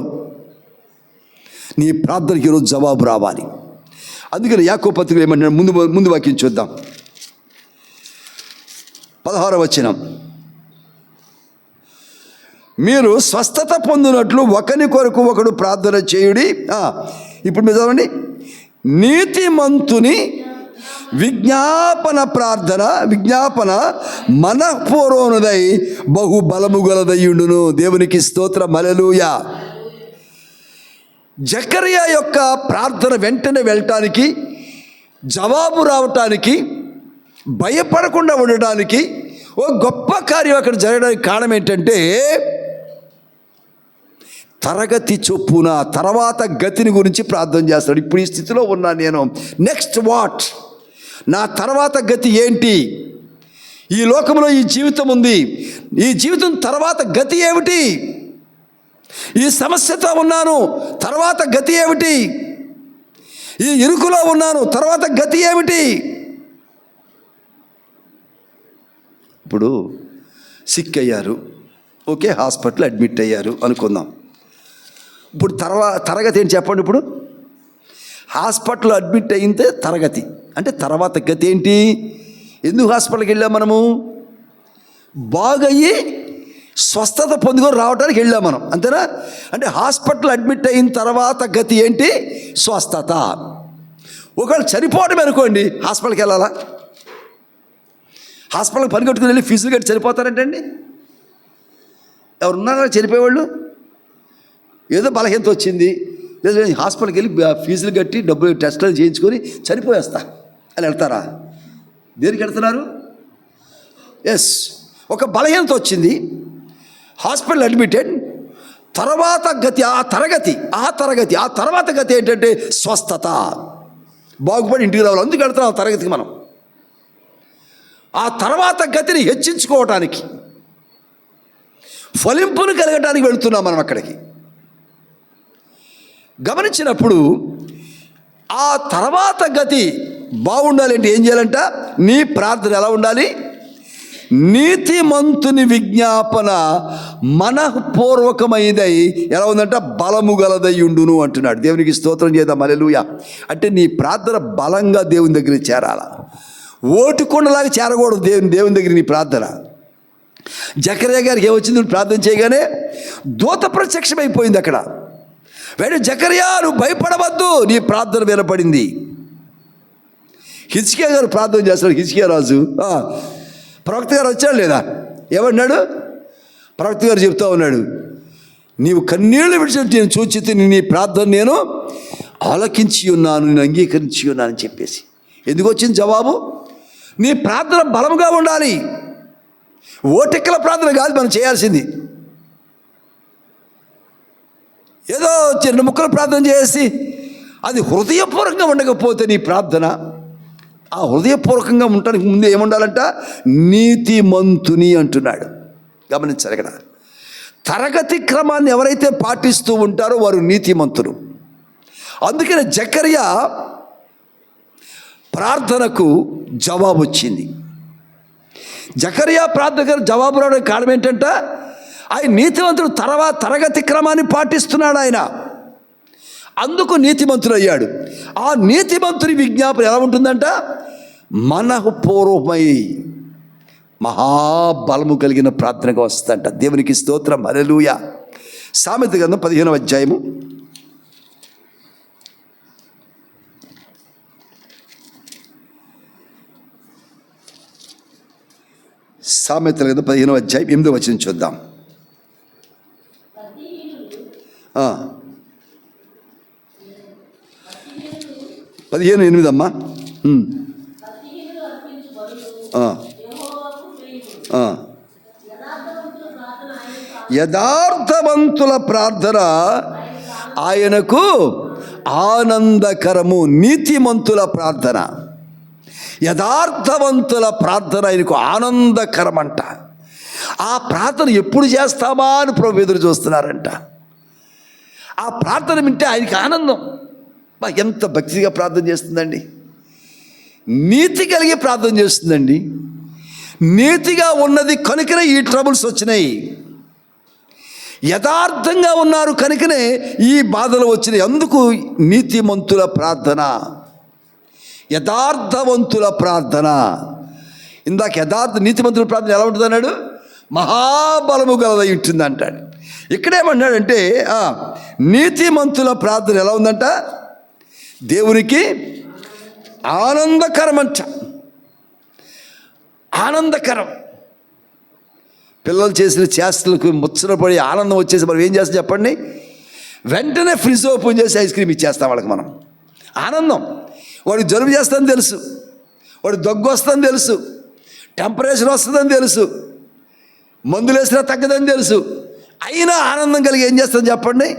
[SPEAKER 1] నీ ప్రార్థనకి ఈరోజు జవాబు రావాలి. అందుకని యాకోబు పత్రికలో ఏమంటున్నాడు? ముందు వాక్యం చూద్దాం. 16వ వచనం, మీరు స్వస్థత పొందినట్లు ఒకని కొరకు ఒకడు ప్రార్థన చేయుడి. ఇప్పుడు మీరు చదవండి, నీతిమంతుని విజ్ఞాపన మనఃపూర్వమునదై బహు బలము గలదయ్యుండును. దేవునికి స్తోత్రం, హల్లెలూయా. జకర్యా యొక్క ప్రార్థన వెంటనే వెళ్ళటానికి, జవాబు రావటానికి, భయపడకుండా ఉండడానికి, ఓ గొప్ప కార్యం అక్కడ జరగడానికి కారణం ఏంటంటే, తరగతి చొప్పున తర్వాత గతిని గురించి ప్రార్థన చేస్తాడు. ఇప్పుడు ఈ స్థితిలో ఉన్నాను నేను, నెక్స్ట్ వాట్? నా తర్వాత గతి ఏంటి? ఈ లోకంలో ఈ జీవితం ఉంది, ఈ జీవితం తర్వాత గతి ఏమిటి? ఈ సమస్యతో ఉన్నాను, తర్వాత గతి ఏమిటి? ఈ ఇరుకులో ఉన్నాను, తర్వాత గతి ఏమిటి? ఇప్పుడు సిక్ అయ్యారు, ఓకే, హాస్పిటల్ అడ్మిట్ అయ్యారు అనుకుందాం. ఇప్పుడు తరగతి ఏంటి చెప్పండి? ఇప్పుడు హాస్పిటల్ అడ్మిట్ అయితే తరగతి అంటే తర్వాత గతి ఏంటి? ఎందుకు హాస్పిటల్కి వెళ్ళాం మనము? బాగయ్యి స్వస్థత పొందుకొని రావడానికి వెళ్ళాం మనం, అంతేనా? అంటే హాస్పిటల్ అడ్మిట్ అయిన తర్వాత గతి ఏంటి? స్వస్థత. ఒకవేళ చనిపోవడం అనుకోండి, హాస్పిటల్కి వెళ్ళాలా? హాస్పిటల్కి పని కట్టుకుని వెళ్ళి ఫీజులు కట్టి చనిపోతారంటండి? ఎవరున్నారా చనిపోయేవాళ్ళు? ఏదో బలహీనత వచ్చింది, లేదా హాస్పిటల్కి వెళ్ళి ఫీజులు కట్టి డబ్బులు టెస్టులు చేయించుకొని చనిపోయేస్తా అని వెళ్తారా? దేనికి వెళ్తున్నారు? ఎస్, ఒక బలహీనత వచ్చింది, హాస్పిటల్ అడ్మిటెడ్, తర్వాత గతి ఆ తర్వాత గతి ఏంటంటే స్వస్థత. బాగుపడి ఇంటికి రావాలి, అందుకు వెళ్తున్నాం ఆ తరగతికి మనం. ఆ తర్వాత గతిని హెచ్చించుకోవటానికి, ఫలింపును కలగటానికి వెళుతున్నాం మనం అక్కడికి. గమనించినప్పుడు ఆ తర్వాత గతి బాగుండాలి అంటే ఏం చేయాలంట? నీ ప్రార్థన ఎలా ఉండాలి? నీతిమంతుని విజ్ఞాపన మనఃపూర్వకమైనదై ఎలా ఉందంట? బలము గలదయ్యుండును అంటున్నాడు. దేవునికి స్తోత్రం చేద్దాం, హల్లెలూయా. అంటే నీ ప్రార్థన బలంగా దేవుని దగ్గర చేరాల, ఓటుకొండలాగా చేరకూడదు దేవుని దగ్గర నీ ప్రార్థన. జకర్యా గారికి ఏమొచ్చింది? ప్రార్థన చేయగానే దూత ప్రత్యక్షమైపోయింది అక్కడ. వెంటనే జకర్యా, నువ్వు భయపడవద్దు, నీ ప్రార్థన వినపడింది. హిజ్కియా గారు ప్రార్థన చేస్తాడు. హిజ్కియా రాజు ప్రవక్త గారు వచ్చాడు లేదా? ఏమన్నాడు? ప్రవక్త గారు చెప్తా ఉన్నాడు, నీవు కన్నీళ్లు విడిచి నేను చూచి నీ ప్రార్థన నేను ఆలకించి ఉన్నాను, నేను అంగీకరించి ఉన్నాను అని చెప్పేసి. ఎందుకు వచ్చింది జవాబు? నీ ప్రార్థన బలముగా ఉండాలి. ఓటెక్కల ప్రార్థన కాదు మనం చేయాల్సింది. ఏదో చిన్న ముక్కలు ప్రార్థన చేసి అది హృదయపూర్వకంగా ఉండకపోతే నీ ప్రార్థన, ఆ హృదయపూర్వకంగా ఉండడానికి ముందు ఏముండాలంట? నీతిమంతుని అంటున్నాడు. గమనించారు ఇక్కడ. తరగతి క్రమాన్ని ఎవరైతే పాటిస్తూ ఉంటారో వారు నీతిమంతులు. అందుకని జకర్యా ప్రార్థనకు జవాబు వచ్చింది. జకర్యా ప్రార్థనకు జవాబు రావడానికి కారణం ఏంటంట? ఆయన నీతిమంతుడు తరగతి క్రమాన్ని పాటిస్తున్నాడు ఆయన, అందుకు నీతిమంతుడు అయ్యాడు. ఆ నీతిమంతుని విజ్ఞాపన ఎలా ఉంటుందంట? మనఃపూర్వమై మహాబలము కలిగిన ప్రార్థనగా వస్తుందంట. దేవునికి స్తోత్రం, హల్లెలూయా. సామెత గ్రంథం 15వ అధ్యాయము సామెతల గ్రంథం 15వ అధ్యాయం 8వ వచనం చూద్దాం. 15:8 అమ్మా. యథార్థవంతుల ప్రార్థన ఆయనకు ఆనందకరము. నీతిమంతుల ప్రార్థన, యథార్థవంతుల ప్రార్థన ఆయనకు ఆనందకరం అంట. ఆ ప్రార్థన ఎప్పుడు చేస్తామా అని ప్రభు ఎదురు చూస్తున్నారంట. ఆ ప్రార్థన వింటే ఆయనకి ఆనందం. ఎంత భక్తిగా ప్రార్థన చేస్తుందండి, నీతి కలిగి ప్రార్థన చేస్తుందండి. నీతిగా ఉన్నది కనుకనే ఈ ట్రబుల్స్ వచ్చినాయి. యథార్థంగా ఉన్నారు కనుకనే ఈ బాధలు వచ్చినాయి. అందుకు నీతిమంతుల ప్రార్థన, యథార్థవంతుల ప్రార్థన. ఇందాక నీతిమంతుల ప్రార్థన ఎలా ఉంటుంది అన్నాడు? మహాబలము గలదై ఉంటుంది అంటాడు. ఇక్కడేమన్నాడంటే నీతిమంతుల ప్రార్థన ఎలా ఉందంట? దేవునికి ఆనందకరం అంట. ఆనందకరం. పిల్లలు చేసిన చేష్టలకు ముచ్చటపడి ఆనందం వచ్చేసి మనం ఏం చేస్తాం చెప్పండి? వెంటనే ఫ్రిడ్జ్ ఓపెన్ చేసి ఐస్ క్రీమ్ ఇచ్చేస్తాం వాళ్ళకి. మనం ఆనందం. వాడికి జలుబు చేస్తుందని తెలుసు, వాడు దగ్గు వస్తుందని తెలుసు, టెంపరేచర్ వస్తుందని తెలుసు, మందులు వేసినా తగ్గదని తెలుసు, అయినా ఆనందం కలిగి ఏం చేస్తాం చెప్పండి?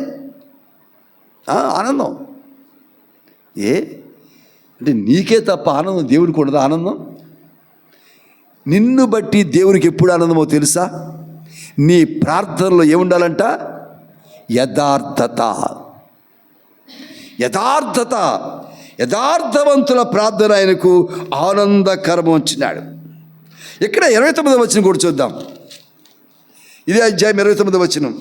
[SPEAKER 1] ఆనందం. అంటే నీకే తప్ప ఆనందం దేవునికి ఉండదు. ఆనందం నిన్ను బట్టి దేవునికి ఎప్పుడు ఆనందమో తెలుసా? నీ ప్రార్థనలో ఏముండాలంట? యథార్థత. యథార్థత, యథార్థవంతుల ప్రార్థన ఆయనకు ఆనందకరము వచ్చినాడు. ఇక్కడ 29వ వచనం కూడా చూద్దాం. ఇదే అధ్యాయం 29వ వచనం.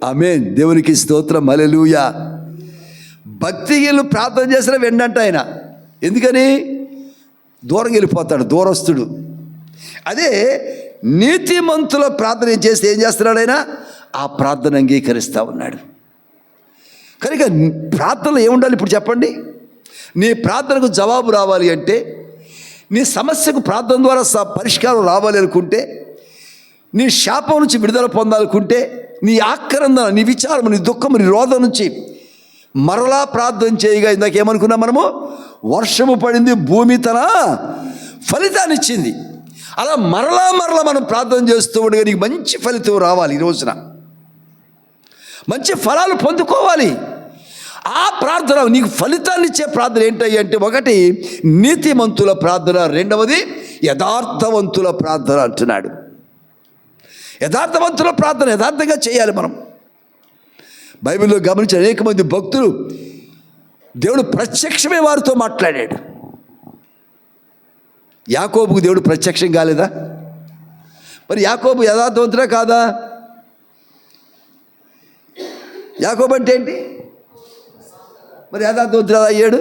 [SPEAKER 1] ఆమేన్. దేవునికి స్తోత్రం, హల్లెలూయా. భక్తిహీనులు ప్రార్థన చేసిన వెండంట ఆయన. ఎందుకని? దూరం వెళ్ళిపోతాడు, దూరస్తుడు. అదే నీతిమంతుల ప్రార్థన చేస్తే ఏం చేస్తున్నాడు ఆయన? ఆ ప్రార్థన అంగీకరిస్తూ ఉన్నాడు. కనుక ప్రార్థనలో ఏముండాలి ఇప్పుడు చెప్పండి? నీ ప్రార్థనకు జవాబు రావాలి అంటే, నీ సమస్యకు ప్రార్థన ద్వారా పరిష్కారం రావాలి అనుకుంటే, నీ శాపం నుంచి విడుదల పొందాలనుకుంటే, నీ ఆక్రందన, నీ విచారం, నీ దుఃఖం, నీ రోధం నుంచి మరలా ప్రార్థన చేయగా, ఇందాక ఏమనుకున్నాం మనము? వర్షము పడింది, భూమి తన ఫలితాన్ని ఇచ్చింది. అలా మరలా మనం ప్రార్థన చేస్తూ ఉండగా నీకు మంచి ఫలితం రావాలి. ఈ రోజున మంచి ఫలాలు పొందుకోవాలి. ఆ ప్రార్థన నీకు ఫలితాన్ని ఇచ్చే ప్రార్థన ఏంటయ్యి అంటే, ఒకటి నీతిమంతుల ప్రార్థన, రెండవది యథార్థవంతుల ప్రార్థన అంటున్నాడు. యథార్థవంతుల ప్రార్థన యథార్థంగా చేయాలి మనం. బైబిల్లో గమనించిన అనేక మంది భక్తులు దేవుడు ప్రత్యక్షమే వారితో మాట్లాడాడు. యాకోబుకు దేవుడు ప్రత్యక్షం కాలేదా? మరి యాకోబు యథార్థవంతుడా కాదా? యాకోబు అంటే ఏంటి? మరి యథార్థవంతుడు ఎలా అయ్యాడు?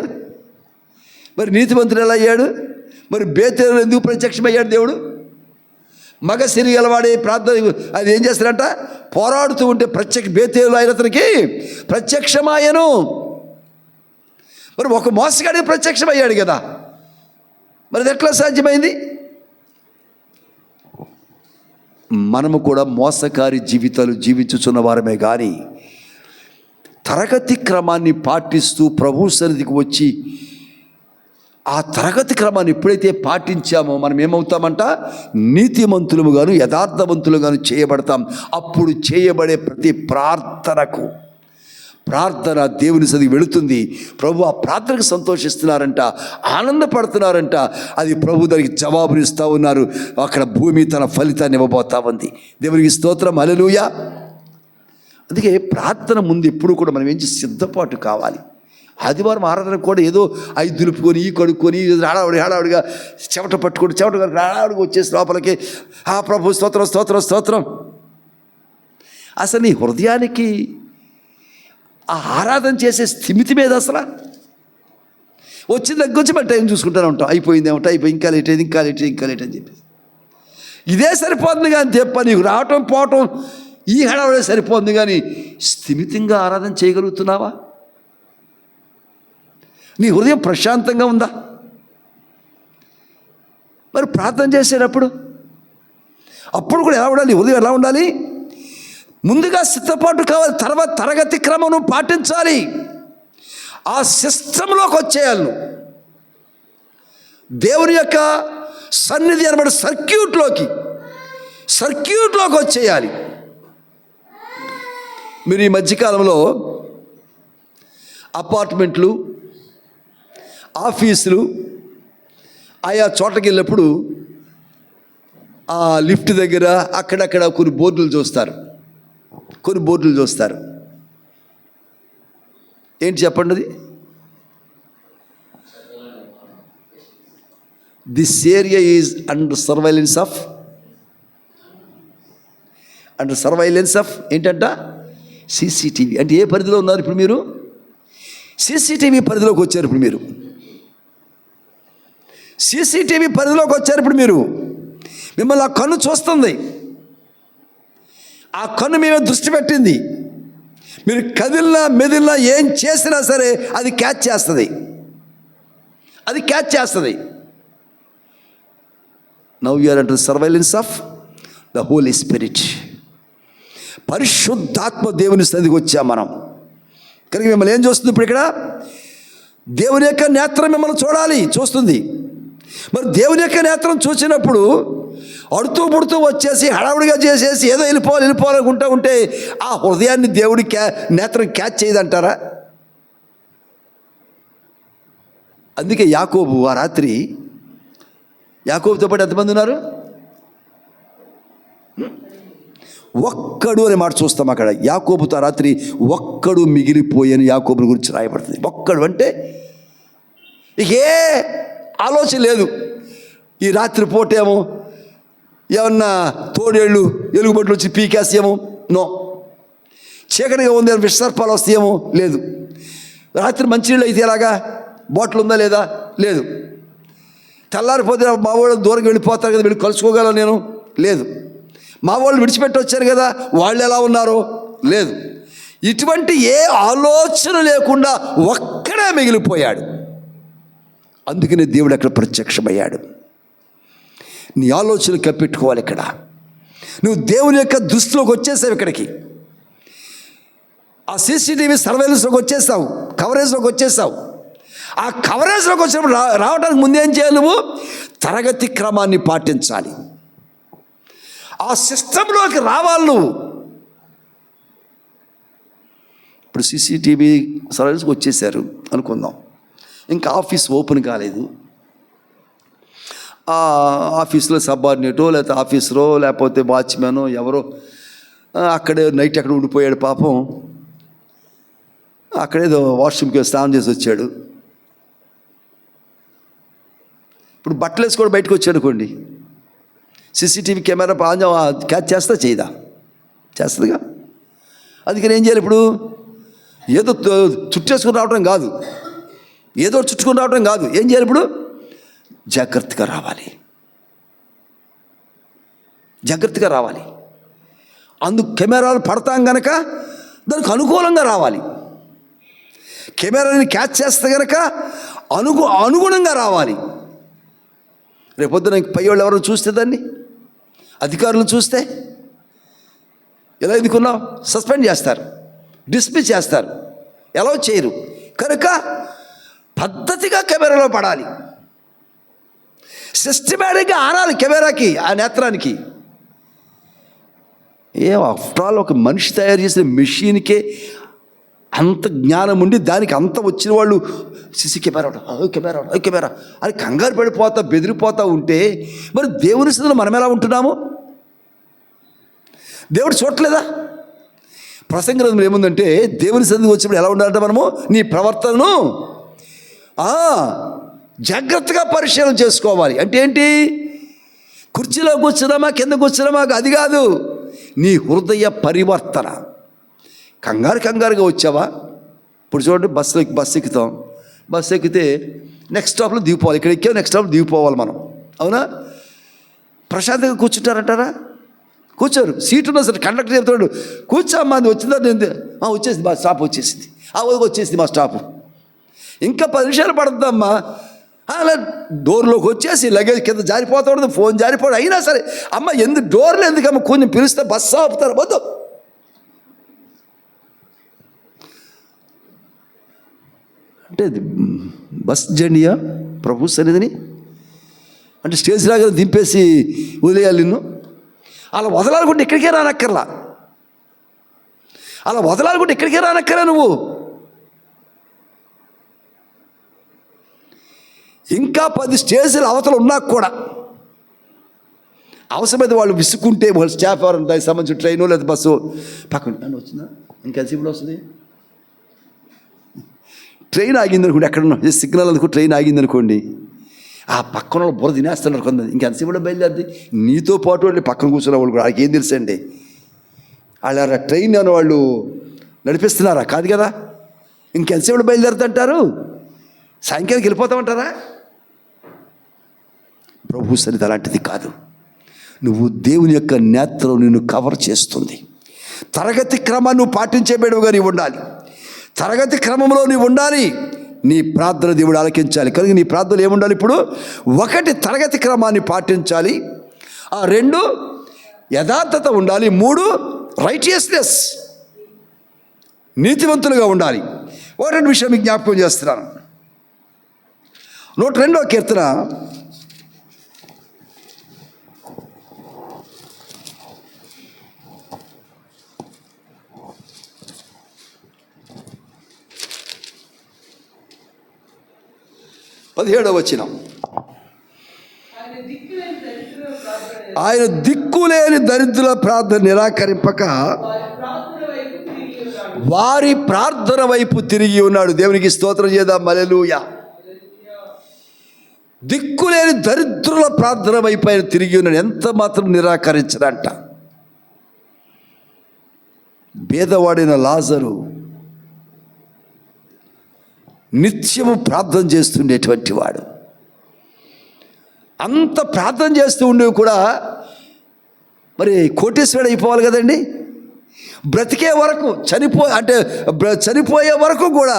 [SPEAKER 1] మరి నీతిమంతుడు ఎలా అయ్యాడు? మరి బేతేలు ఎందుకు ప్రత్యక్షమయ్యాడు దేవుడు? మగ సిరి గలవాడే ప్రార్థన అది ఏం చేస్తాడంట? పోరాడుతూ ఉంటే బేతేలు అయిన అతనికి ప్రత్యక్షమాయను. మరి ఒక మోసగాడికి ప్రత్యక్షమయ్యాడు కదా, మరి అది ఎట్లా సాధ్యమైంది? మనము కూడా మోసకారి జీవితాలు జీవించుచున్న వారమే కానీ తరగతి క్రమాన్ని పాటిస్తూ ప్రభు సన్నిధికి వచ్చి ఆ తరగతి క్రమాన్ని ఎప్పుడైతే పాటించామో మనం ఏమవుతామంట? నీతిమంతులుగాను యథార్థవంతులుగాను చేయబడతాం. అప్పుడు చేయబడే ప్రతి ప్రార్థన దేవుని సన్నిధికి వెళుతుంది. ప్రభు ఆ ప్రార్థనకు సంతోషిస్తున్నారంట, ఆనందపడుతున్నారంట. అది ప్రభు దానికి జవాబునిస్తూ ఉన్నారు. అక్కడ భూమి తన ఫలితాన్ని ఇవ్వబోతా ఉంది. దేవునికి స్తోత్రం, హల్లెలూయా. అందుకే ప్రార్థన ముందు ఎప్పుడు కూడా మనం ఏం చేసి సిద్ధపాటు కావాలి. ఆదివారం ఆరాధన కూడా ఏదో అవి దులుపుకొని ఈ కడుక్కొని హడావుడిగా చెమట పట్టుకొని హడావుడిగా వచ్చేసి లోపలికి ఆ ప్రభు స్తోత్రం స్తోత్రం స్తోత్రం. అసలు నీ హృదయానికి ఆ ఆరాధన చేసే స్థిమితి మీద అసలు వచ్చిన దగ్గర వచ్చి మన టైం చూసుకుంటూనే ఉంటాం. అయిపోయింది ఇంకా లేట్ అని చెప్పేసి ఇదే సరిపోతుంది. కానీ చెప్ప నీకు రావటం పోవటం ఈ హడావుడే సరిపోతుంది. కానీ స్థిమితంగా ఆరాధన చేయగలుగుతున్నావా? నీ హృదయం ప్రశాంతంగా ఉందా? మరి ప్రార్థన చేసేటప్పుడు అప్పుడు కూడా ఎలా ఉండాలి? హృదయం ఎలా ఉండాలి? ముందుగా సిద్ధపాటు కావాలి, తర్వాత తరగతి క్రమం పాటించాలి. ఆ సిస్టంలోకి వచ్చేయాలి. దేవుని యొక్క సన్నిధి అనబడే సర్క్యూట్లోకి వచ్చేయాలి. మీరు ఈ మధ్యకాలంలో అపార్ట్మెంట్లు, ఆఫీసులు ఆయా చోటకి వెళ్ళినప్పుడు ఆ లిఫ్ట్ దగ్గర అక్కడక్కడ కొన్ని బోర్డులు చూస్తారు. ఏంటి చెప్పండి అది? This area is under surveillance of ఏంటంట? సీసీటీవీ. అంటే ఏ పరిధిలో ఉన్నారు ఇప్పుడు మీరు? సీసీటీవీ పరిధిలోకి వచ్చారు ఇప్పుడు మీరు. సీసీటీవీ పరిధిలోకి వచ్చారు ఇప్పుడు మీరు. మిమ్మల్ని ఆ కన్ను చూస్తుంది. ఆ కన్ను మీద దృష్టి పెట్టింది. మీరు కదిలినా మెదిలినా ఏం చేసినా సరే అది క్యాచ్ చేస్తుంది. Now you are under surveillance of the holy spirit. పరిశుద్ధాత్మ దేవుని సన్నిధికి వచ్చాం మనం. కనుక మిమ్మల్ని ఏం చూస్తుంది ఇప్పుడు? ఇక్కడ దేవుని యొక్క నేత్రం మిమ్మల్ని చూస్తుంది. మరి దేవుని యొక్క నేత్రం చూసినప్పుడు అడుతూ పుడుతూ వచ్చేసి హడావుడిగా చేసేసి ఏదో వెళ్ళిపోవాలనుకుంటూ ఉంటే ఆ హృదయాన్ని దేవుడి నేత్రం క్యాచ్ చేయదంటారా? అందుకే యాకోబు ఆ రాత్రి, యాకోబుతో పాటు ఎంతమంది ఉన్నారు? ఒక్కడు అనే మాట చూస్తాం అక్కడ. యాకోబుతో రాత్రి ఒక్కడు మిగిలిపోయాను యాకోబుని గురించి రాయబడుతుంది. ఒక్కడు అంటే ఇక ఏ ఆలోచన లేదు. ఈ రాత్రి పూటేమో ఏమన్నా తోడేళ్ళు ఎలుగుబట్లు వచ్చి పీకేసేమో, నో. చీకటిగా ఉంది, విషసర్పాలు వస్తాయేమో, లేదు. రాత్రి మంచినీళ్ళు అయితే ఎలాగా, బాటిల్ ఉందా లేదా, లేదు. తెల్లారిపోతే మా వాళ్ళు దూరంగా వెళ్ళిపోతారు కదా, వెళ్ళి కలుసుకోగలను నేను, లేదు. మా వాళ్ళు విడిచిపెట్టి వచ్చారు కదా, వాళ్ళు ఎలా ఉన్నారో, లేదు. ఇటువంటి ఏ ఆలోచన లేకుండా ఒక్కడే మిగిలిపోయాడు. అందుకనే దేవుడు అక్కడ ప్రత్యక్షమయ్యాడు. నీ ఆలోచన కప్పెట్టుకోవాలి. ఇక్కడ నువ్వు దేవుని యొక్క దృష్టిలోకి వచ్చేసావు. ఇక్కడికి ఆ CCTV సర్వేలెన్స్లోకి వచ్చేసావు, కవరేజ్లోకి వచ్చేసావు. ఆ కవరేజ్లోకి వచ్చినప్పుడు రావడానికి ముందేం చేయాలి? నువ్వు తరగతి క్రమాన్ని పాటించాలి. ఆ సిస్టంలోకి రావాలి నువ్వు. ఇప్పుడు CCTV సర్వేలెన్స్కి వచ్చేసారు అనుకుందాం, ఇంకా ఆఫీస్ ఓపెన్ కాలేదు. ఆఫీస్లో సబార్డినేటో లేకపోతే ఆఫీసరో లేకపోతే వాచ్మెనో ఎవరో అక్కడే నైట్ అక్కడ ఉండిపోయాడు పాపం. అక్కడేదో వాష్రూమ్కి స్నానం చేసి వచ్చాడు. ఇప్పుడు బట్టలు వేసుకోవడం బయటకు వచ్చాడు అనుకోండి, CCTV కెమెరా క్యాచ్ చేస్తా చేయదా? చేస్తుందిగా. అందుకని ఏం చేయాలి? ఇప్పుడు ఏదో చుట్టేసుకుని రావడం కాదు, ఏదో చుట్టుకుని రావడం కాదు. ఏం చేయాలి? ఇప్పుడు జాగ్రత్తగా రావాలి, జాగ్రత్తగా రావాలి. అందుకు కెమెరాలు పడతాం కనుక దానికి అనుకూలంగా రావాలి. కెమెరాని క్యాచ్ చేస్తే కనుక అనుగుణంగా రావాలి. రేపొద్దున పై వాళ్ళు ఎవరు చూస్తే, దాన్ని అధికారులు చూస్తే ఎలా ఎందుకున్నావు సస్పెండ్ చేస్తారు, డిస్మిస్ చేస్తారు, ఎలా చేయరు. కనుక పద్ధతిగా కెమెరాలో పడాలి, సిస్టమేటిక్గా ఆనాలి కెమెరాకి, ఆ నేత్రానికి. ఆఫ్టర్ ఆల్ ఒక మనిషి తయారు చేసిన మెషిన్కే అంత జ్ఞానం ఉండి దానికి అంత వచ్చిన వాళ్ళు CC కెమెరా అని కంగారు పడిపోతా బెదిరిపోతూ ఉంటే మరి దేవుని స్థితిలో మనం ఎలా ఉంటున్నాము? దేవుడు చూడట్లేదా? ప్రసంగ గ్రంథంలో ఏముందంటే దేవుని సన్నిధికి వచ్చినప్పుడు ఎలా ఉండాలంటే మనము నీ ప్రవర్తనను జాగ్రత్తగా పరిశీలన చేసుకోవాలి. అంటే ఏంటి? కుర్చీలో కూర్చున్నామా కింద కూర్చున్నామా అది కాదు, నీ హృదయ పరివర్తన. కంగారుగా వచ్చావా? ఇప్పుడు చూడండి, బస్సు ఎక్కుతాం. బస్సు ఎక్కితే నెక్స్ట్ స్టాప్లో దిగిపోవాలి. ఇక్కడ ఎక్కాం, నెక్స్ట్ స్టాప్లో దిగిపోవాలి మనం, అవునా? ప్రశాంతంగా కూర్చుంటారంటారా? కూర్చోరు. సీటు ఉన్నా సరే కండక్టర్ చెప్తాడు కూర్చోమ్మా, అది వచ్చిందా? నేను వచ్చేసింది, మా స్టాప్ వచ్చేసింది, వచ్చేసింది మా స్టాపు, ఇంకా 10 నిమిషాలు పడుతుందమ్మా. అలా డోర్లోకి వచ్చేసి లగేజ్ కింద జారిపోతా ఉంటుంది, ఫోన్ జారిపోవడం. అయినా సరే అమ్మ ఎందుకు డోర్లు ఎందుకమ్మా, కొంచెం పిలిస్తే బస్సు ఆపుతారు. వద్దు, అంటే బస్ జర్నీయా ప్రభు సన్నిధిని? అంటే స్టేజ్ లాగా దింపేసి వదిలేయాలి నిన్ను? అలా వదలాలనుకుంటే ఇక్కడికే రానక్కర్లా, అలా వదలాలనుకుంటే ఇక్కడికే రానక్కర్లా. నువ్వు ఇంకా 10 స్టేజీలు అవతల ఉన్నా కూడా అవసరమైతే వాళ్ళు విసుక్కుంటే వాళ్ళు స్టాఫ్ ఎవరు దానికి సంబంధించిన ట్రైను లేదా బస్సు పక్కన నన్ను వచ్చిందా ఇంకెంతసేపుడు వస్తుంది. ట్రైన్ ఆగిందనుకోండి, ఎక్కడున్నా సిగ్నల్ అందుకు ట్రైన్ ఆగిందనుకోండి, ఆ పక్కన వాళ్ళు బుర్ర తినేస్తున్నారు కొంత. ఇంకెంతసేపుడు బయలుదేరింది. నీతో పాటు వాళ్ళు పక్కన కూర్చున్న వాళ్ళు కూడా వాళ్ళకి ఏం తెలుసండి? వాళ్ళు ట్రైన్ అని వాళ్ళు నడిపిస్తున్నారా? కాదు కదా. ఇంకెంతసేపుడు బయలుదేరుతుంటారు? సాయంకాలానికి వెళ్ళిపోతామంటారా? ప్రభు సన్నిధి అలాంటిది కాదు. నువ్వు దేవుని యొక్క నేత్రం నిన్ను కవర్ చేస్తుంది. తరగతి క్రమాన్ని నువ్వు పాటించే బిడ్డవుగా నీవు ఉండాలి. తరగతి క్రమంలో నీవు ఉండాలి. నీ ప్రార్థన దేవుడు ఆలకించాలి. కనుక నీ ప్రార్థనలు ఏముండాలి? ఇప్పుడు 1 తరగతి క్రమాన్ని పాటించాలి, 2 యథార్థత ఉండాలి, 3 రైటియస్నెస్ నీతివంతులుగా ఉండాలి. 1 విషయం మీకు జ్ఞాపకం చేస్తున్నాను. 102వ కీర్తన 17వ వచనం. ఆయన దిక్కులేని దరిద్రుల ప్రార్థన నిరాకరింపక వారి ప్రార్థన వైపు తిరిగి ఉన్నాడు. దేవునికి స్తోత్రం చేద్దాం. హల్లెలూయా. దిక్కులేని దరిద్రుల ప్రార్థన వైపు ఆయన తిరిగి ఉన్నాడు. ఎంత మాత్రం నిరాకరించడంట. భేదవాడిన లాజరు నిత్యము ప్రార్థన చేస్తుండేటువంటి వాడు. అంత ప్రార్థన చేస్తూ ఉండేవి కూడా మరి కోటీశ్వరుడు అయిపోవాలి కదండి. బ్రతికే వరకు చనిపోయే వరకు కూడా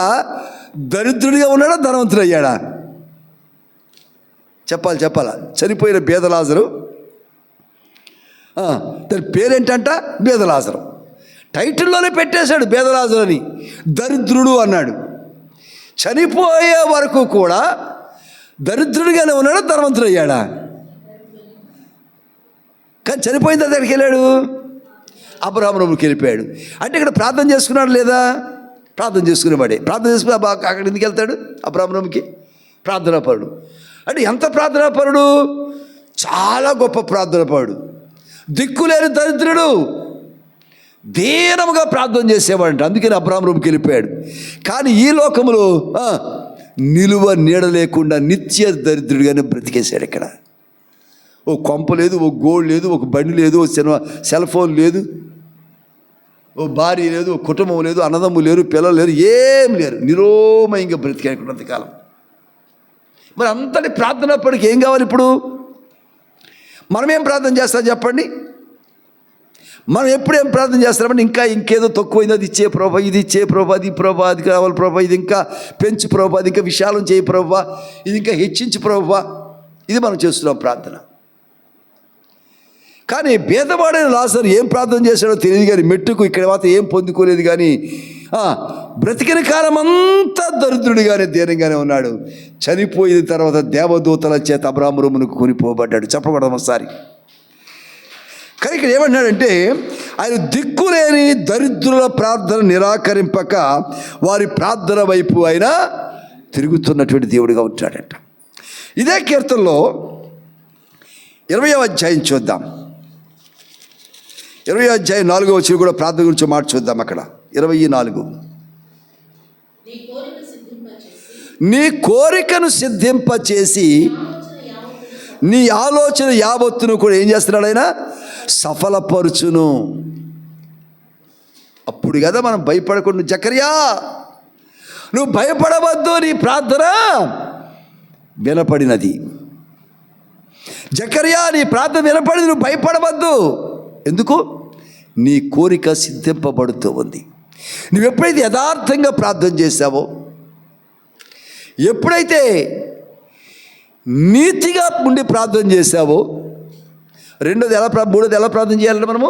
[SPEAKER 1] దరిద్రుడిగా ఉన్నాడా, ధనవంతుడు అయ్యాడా? చెప్పాలా. చనిపోయిన బేదలాజరు, దాని పేరేంటంట, బేదలాజరు. టైటిల్లోనే పెట్టేశాడు బేదలాజరు అని. దరిద్రుడు అన్నాడు. చనిపోయే వరకు కూడా దరిద్రుడిగానే ఉన్నాడా, ధనవంతుడు అయ్యాడా? కానీ చనిపోయిన దగ్గరికి వెళ్ళాడు, అబ్రాహాముకి వెళ్ళిపోయాడు. అంటే ఇక్కడ ప్రార్థన చేసుకున్నాడు లేదా? ప్రార్థన చేసుకునేవాడే. ప్రార్థన చేసుకుని అక్కడ ఎందుకు వెళ్తాడు? అబ్రాహాముకి ప్రార్థనాపరుడు. అంటే ఎంత ప్రార్థనాపరుడు? చాలా గొప్ప ప్రార్థనాపరుడు. దిక్కులేని దరిద్రుడు, దీనముగా ప్రార్థన చేసేవాడంట. అందుకని అబ్రాహాముకి వెళ్ళిపోయాడు. కానీ ఈ లోకములో నిలువ నీడ లేకుండా నిత్య దరిద్రుడిగానే బ్రతికేశాడు. ఇక్కడ ఓ కొంప లేదు, ఓ గోల్డ్ లేదు, ఒక బండి లేదు, ఓ సెల్ ఫోన్ లేదు, ఓ భార్య లేదు, ఓ కుటుంబం లేదు, అన్నదమ్ములు లేరు, పిల్లలు లేరు, ఏం లేరు. నిరోమయంగా బ్రతికేకున్నంతకాలం. మరి అంతటి ప్రార్థన పడికి ఏం కావాలి ఇప్పుడు? మనమేం ప్రార్థన చేస్తాం చెప్పండి? మనం ఎప్పుడేం ప్రార్థన చేస్తామంటే ఇంకేదో తక్కువైంది, అది ఇచ్చే ప్రభా, ఇది ఇచ్చే ప్రభా, అది ప్రభా, అది కావాలి ప్రభా, ఇది ఇంకా పెంచు ప్రభా, అది ఇంకా విశాలం చేయి ప్రభా, ఇది ఇంకా హెచ్చించు ప్రభా. ఇది మనం చేస్తున్నాం ప్రార్థన. కానీ భేదవాడైన లాజరు ఏం ప్రార్థన చేశాడో తెలియదు. కానీ మెట్టుకు ఇక్కడ మాత్రం ఏం పొందుకోలేదు. కానీ బ్రతికిన కాలం అంతా దరిద్రుడిగానే దీనంగానే ఉన్నాడు. చనిపోయిన తర్వాత దేవదూతల చేత అబ్రాహాముకు కొనిపోబడ్డాడు. చెప్పబడదాం ఒకసారి. కానీ ఇక్కడ ఏమన్నాడంటే, ఆయన దిక్కులేని దరిద్రుల ప్రార్థన నిరాకరింపక వారి ప్రార్థన వైపు ఆయన తిరుగుతున్నటువంటి దేవుడిగా ఉంటాడంట. ఇదే కీర్తనలో 20వ అధ్యాయం చూద్దాం. 20వ అధ్యాయం 4వ వచనం కూడా ప్రార్థన గురించి మాట చూద్దాం. అక్కడ 24, నీ కోరికను సిద్ధింపచేసి నీ ఆలోచన యావత్తును కూడా ఏం చేస్తున్నాడు ఆయన? సఫలపరుచును. అప్పుడు కదా మనం భయపడకుండా, జకర్యా నువ్వు భయపడవద్దు, నీ ప్రార్థన వినపడినది. జకర్యా నీ ప్రార్థన వినపడింది, నువ్వు భయపడవద్దు. ఎందుకు? నీ కోరిక సిద్ధింపబడుతూ ఉంది. నువ్వు ఎప్పుడైతే యథార్థంగా ప్రార్థన చేశావో, ఎప్పుడైతే నీతిగా ఉండి ప్రార్థన చేశావో, మూడోది ఎలా ప్రార్థన చేయాలంటే మనము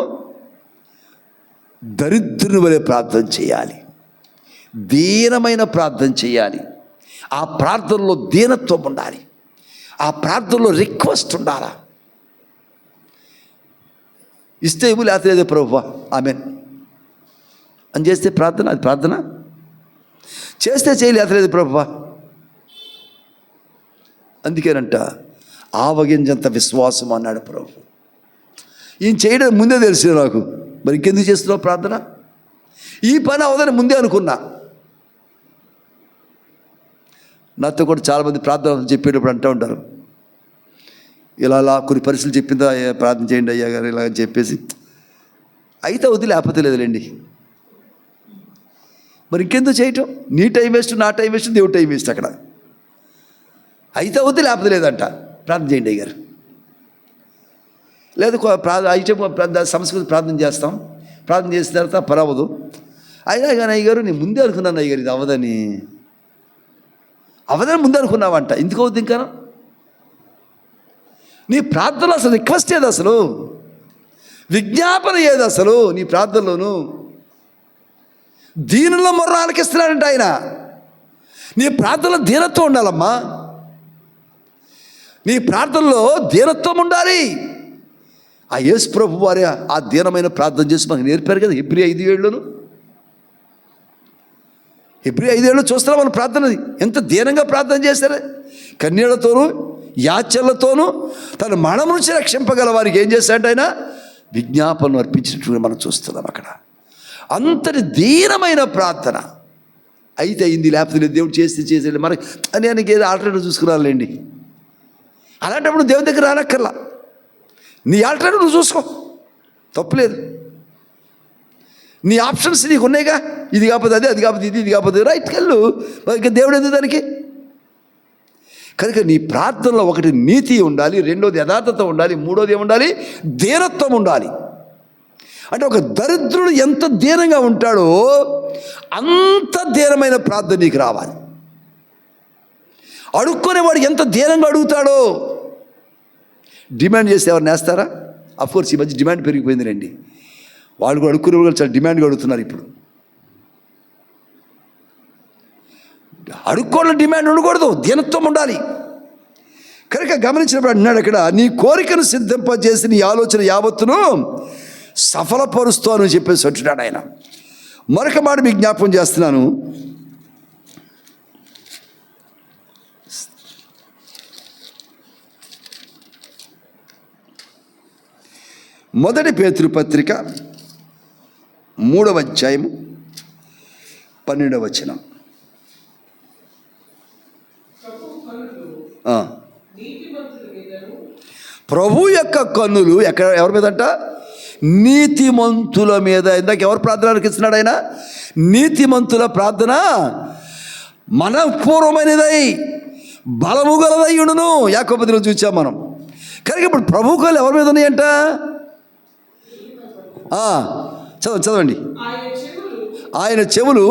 [SPEAKER 1] దరిద్రుని వలె ప్రార్థన చేయాలి. దీనమైన ప్రార్థన చేయాలి. ఆ ప్రార్థనలో దీనత్వం ఉండాలి. ఆ ప్రార్థనలో రిక్వెస్ట్ ఉండాలా. ఇస్తే ఇవ్వు, లేకపోతే ప్రభువా ఆమేన్ అని చేస్తే ప్రార్థన, అది ప్రార్థన. చేస్తే చేయలేతలేదు ప్రభువా. అందుకేనంట ఆవగింజంత విశ్వాసం అన్నాడు ప్రభు. ఈయన చేయడం ముందే తెలిసిన నాకు, మరి ఇంకెందుకు చేస్తున్నావు ప్రార్థన? ఈ పని అవదని ముందే అనుకున్నా. నాతో కూడా చాలామంది ప్రార్థన చెప్పేటప్పుడు అంటూ ఉంటారు, ఇలా కొన్ని పరిస్థితులు చెప్పిందా, ప్రార్థన చేయండి అయ్యా గారు ఇలా అని చెప్పేసి. అయితే వద్దు, లేకపోతే లేదులేండి. మరి ఇంకెందుకు చేయటం? నీ టైం వేస్ట్, నా టైం వేస్ట్, దేవుడి టైం వేస్ట్. అక్కడ అయితే వద్దు, లేకపోతే లేదంట. ప్రార్థన చేయండి అయ్యారు. లేదు సంస్కృతి ప్రార్థన చేస్తాం, ప్రార్థన చేసిన తర్వాత పరవదు. అయినా కానీ అయ్యగారు నేను ముందే అనుకున్నాను అయ్యగారు ఇది అవదని ముందే అనుకున్నావంట. ఎందుకు అవుద్ది? ఇంకా నీ ప్రార్థనలో అసలు రిక్వెస్ట్ ఏది? అసలు విజ్ఞాపన ఏది? అసలు నీ ప్రార్థనలోను దీనిలో మొర్ర ఆలకిస్తున్నాడంట ఆయన. నీ ప్రార్థనలో దీనత్వం ఉండాలమ్మా. నీ ప్రార్థనలో దీనత్వం ఉండాలి. ఆ యేసు ప్రభు వారే ఆ దీనమైన ప్రార్థన చేసి మనకు నేర్పారు కదా. హెబ్రీ 5:7 హెబ్రీ 5 చూస్తున్నాం మన ప్రార్థనది. ఎంత దీనంగా ప్రార్థన చేశారు. కన్నీళ్లతోనూ యాచనలతోనూ తన మరణం నుంచి రక్షింపగల వారికి ఏం చేశాడు ఆయన? విజ్ఞాపనలు అర్పించినట్టు మనం చూస్తున్నాం అక్కడ. అంతటి దీనమైన ప్రార్థన. అయితే అయింది, లేకపోతే దేవుడు చేసాడు మనకి అని ఆయనకి ఏదో ఆల్టర్నేటివ్ చూసుకురాలండి. అలాంటప్పుడు దేవుని దగ్గర రానక్కర్లా. నీ ఆల్టర్నేటివ్ నువ్వు చూసుకో, తప్పులేదు. నీ ఆప్షన్స్ నీకు ఉన్నాయిగా. ఇది కాకపోతే అది, అది కాకపోతే ఇది కాకపోతే రైట్కి వెళ్ళు. ఇంకా దేవుడు ఎందుకు దానికి? కనుక నీ ప్రార్థనలో ఒకటి నీతి ఉండాలి, రెండోది యథార్థత ఉండాలి, మూడోది ఏముండాలి? దీనత్వం ఉండాలి. అంటే ఒక దరిద్రుడు ఎంత దీనంగా ఉంటాడో అంత దీనమైన ప్రార్థన నీకు రావాలి. అడుక్కునేవాడు ఎంత దీనంగా అడుగుతాడో. డిమాండ్ చేస్తే ఎవరు నేస్తారా? అఫ్కోర్స్ ఈ మధ్య డిమాండ్ పెరిగిపోయింది రండి. వాళ్ళు కూడా అడుక్కునే వాళ్ళు చాలా డిమాండ్గా అడుగుతున్నారు ఇప్పుడు. అడుక్కోవడం డిమాండ్ ఉండకూడదు, దీనత్వం ఉండాలి. కనుక గమనించినప్పుడు అన్నాడు అక్కడ, నీ కోరికను సిద్ధింపజేసి నీ ఆలోచన యావత్తును సఫలపరుస్తాను చెప్పేసి అంటున్నాడు ఆయన. మరొక మాట మీకు జ్ఞాపకం చేస్తున్నాను. మొదటి పేతురు పత్రిక 3వ అధ్యాయము 12వ వచనం. ప్రభు యొక్క కన్నులు ఎక్కడ ఎవరి మీద అంట? నీతిమంతుల మీద. ఇందాక ఎవరు ప్రార్థనకి ఇస్తున్నాడు ఆయన? నీతిమంతుల ప్రార్థన మనపూర్వమైనదై బలము గలదయ్యుడును. యాకోబులో చూసాం మనం. కనుక ఇప్పుడు ప్రభు కళ్ళు ఎవరి మీద ఉన్నాయంట? చదవండి. ఆయన చెవులు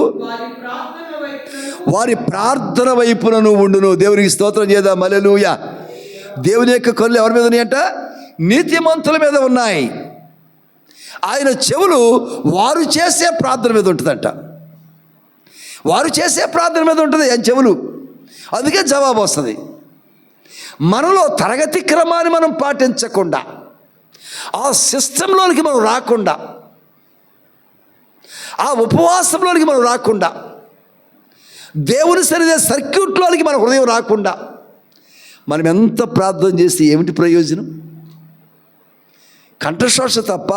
[SPEAKER 1] వారి ప్రార్థన వైపునను ఉండును. దేవునికి స్తోత్రం చేద్దాం. హల్లెలూయా. దేవుని యొక్క కళ్ళు ఎవరి మీద ఉన్నాయంట? నీతిమంతుల మీద ఉన్నాయి. ఆయన చెవులు వారు చేసే ప్రార్థన మీద ఉంటుందంట. వారు చేసే ప్రార్థన మీద ఉంటుంది ఆయన చెవులు. అందుకే జవాబు వస్తుంది. మనలో తరగతి క్రమాన్ని మనం పాటించకుండా, ఆ సిస్టంలోనికి మనం రాకుండా, ఆ ఉపవాసంలోనికి మనం రాకుండా, దేవుని సరిదే సర్క్యూట్లోనికి మన హృదయం రాకుండా మనం ఎంత ప్రార్థన చేస్తే ఏమిటి ప్రయోజనం? కంఠశ్వాస తప్ప,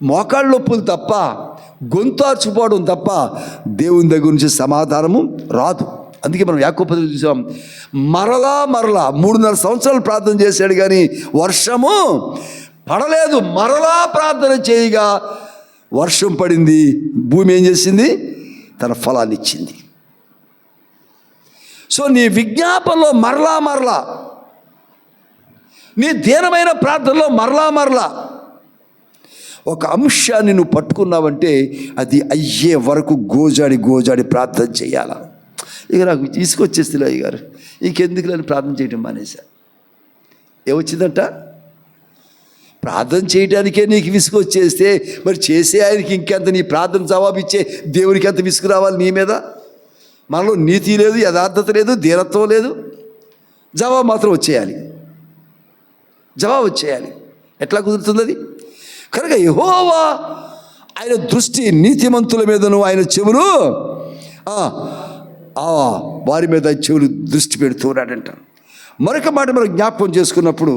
[SPEAKER 1] మోకాళ్ళ నొప్పులు తప్ప, గొంతార్చిపోవడం తప్ప దేవుని దగ్గర నుంచి సమాధానము రాదు. అందుకే మనం యాకోబు చూసాం, మరలా 3.5 సంవత్సరాలు ప్రార్థన చేశాడు కానీ వర్షము పడలేదు. మరలా ప్రార్థన చేయగా వర్షం పడింది. భూమి ఏం చేసింది? తన ఫలాన్ని ఇచ్చింది. సో నీ విజ్ఞాపనలో మరలా, నీ దీనమైన ప్రార్థనలో మరలా ఒక అంశాన్ని నువ్వు పట్టుకున్నావంటే అది అయ్యే వరకు గోజాడి ప్రార్థన చేయాల. ఇక నాకు తీసుకొచ్చేస్తే అయ్య గారు ఇంకెందుకు నేను ప్రార్థన చేయటం మానేశా. ఏమొచ్చిందంట? ప్రార్థన చేయడానికే నీకు విసుకొచ్చేస్తే మరి చేసే ఆయనకి ఇంకెంత నీ ప్రార్థన జవాబు ఇచ్చే దేవునికి ఎంత విసుగు రావాలి నీ మీద? మనలో నీతి లేదు, యథార్థత లేదు, దీనత్వం లేదు. జవాబు మాత్రం వచ్చేయాలి. ఎట్లా కుదురుతుంది అది? కనుక యెహోవా ఆయన దృష్టి నీతిమంతుల మీదను ఆయన చెవులు వారి మీద చెవులు దృష్టి పెడుతున్నాడంట. మరొక మాట మనం జ్ఞాపకం చేసుకున్నప్పుడు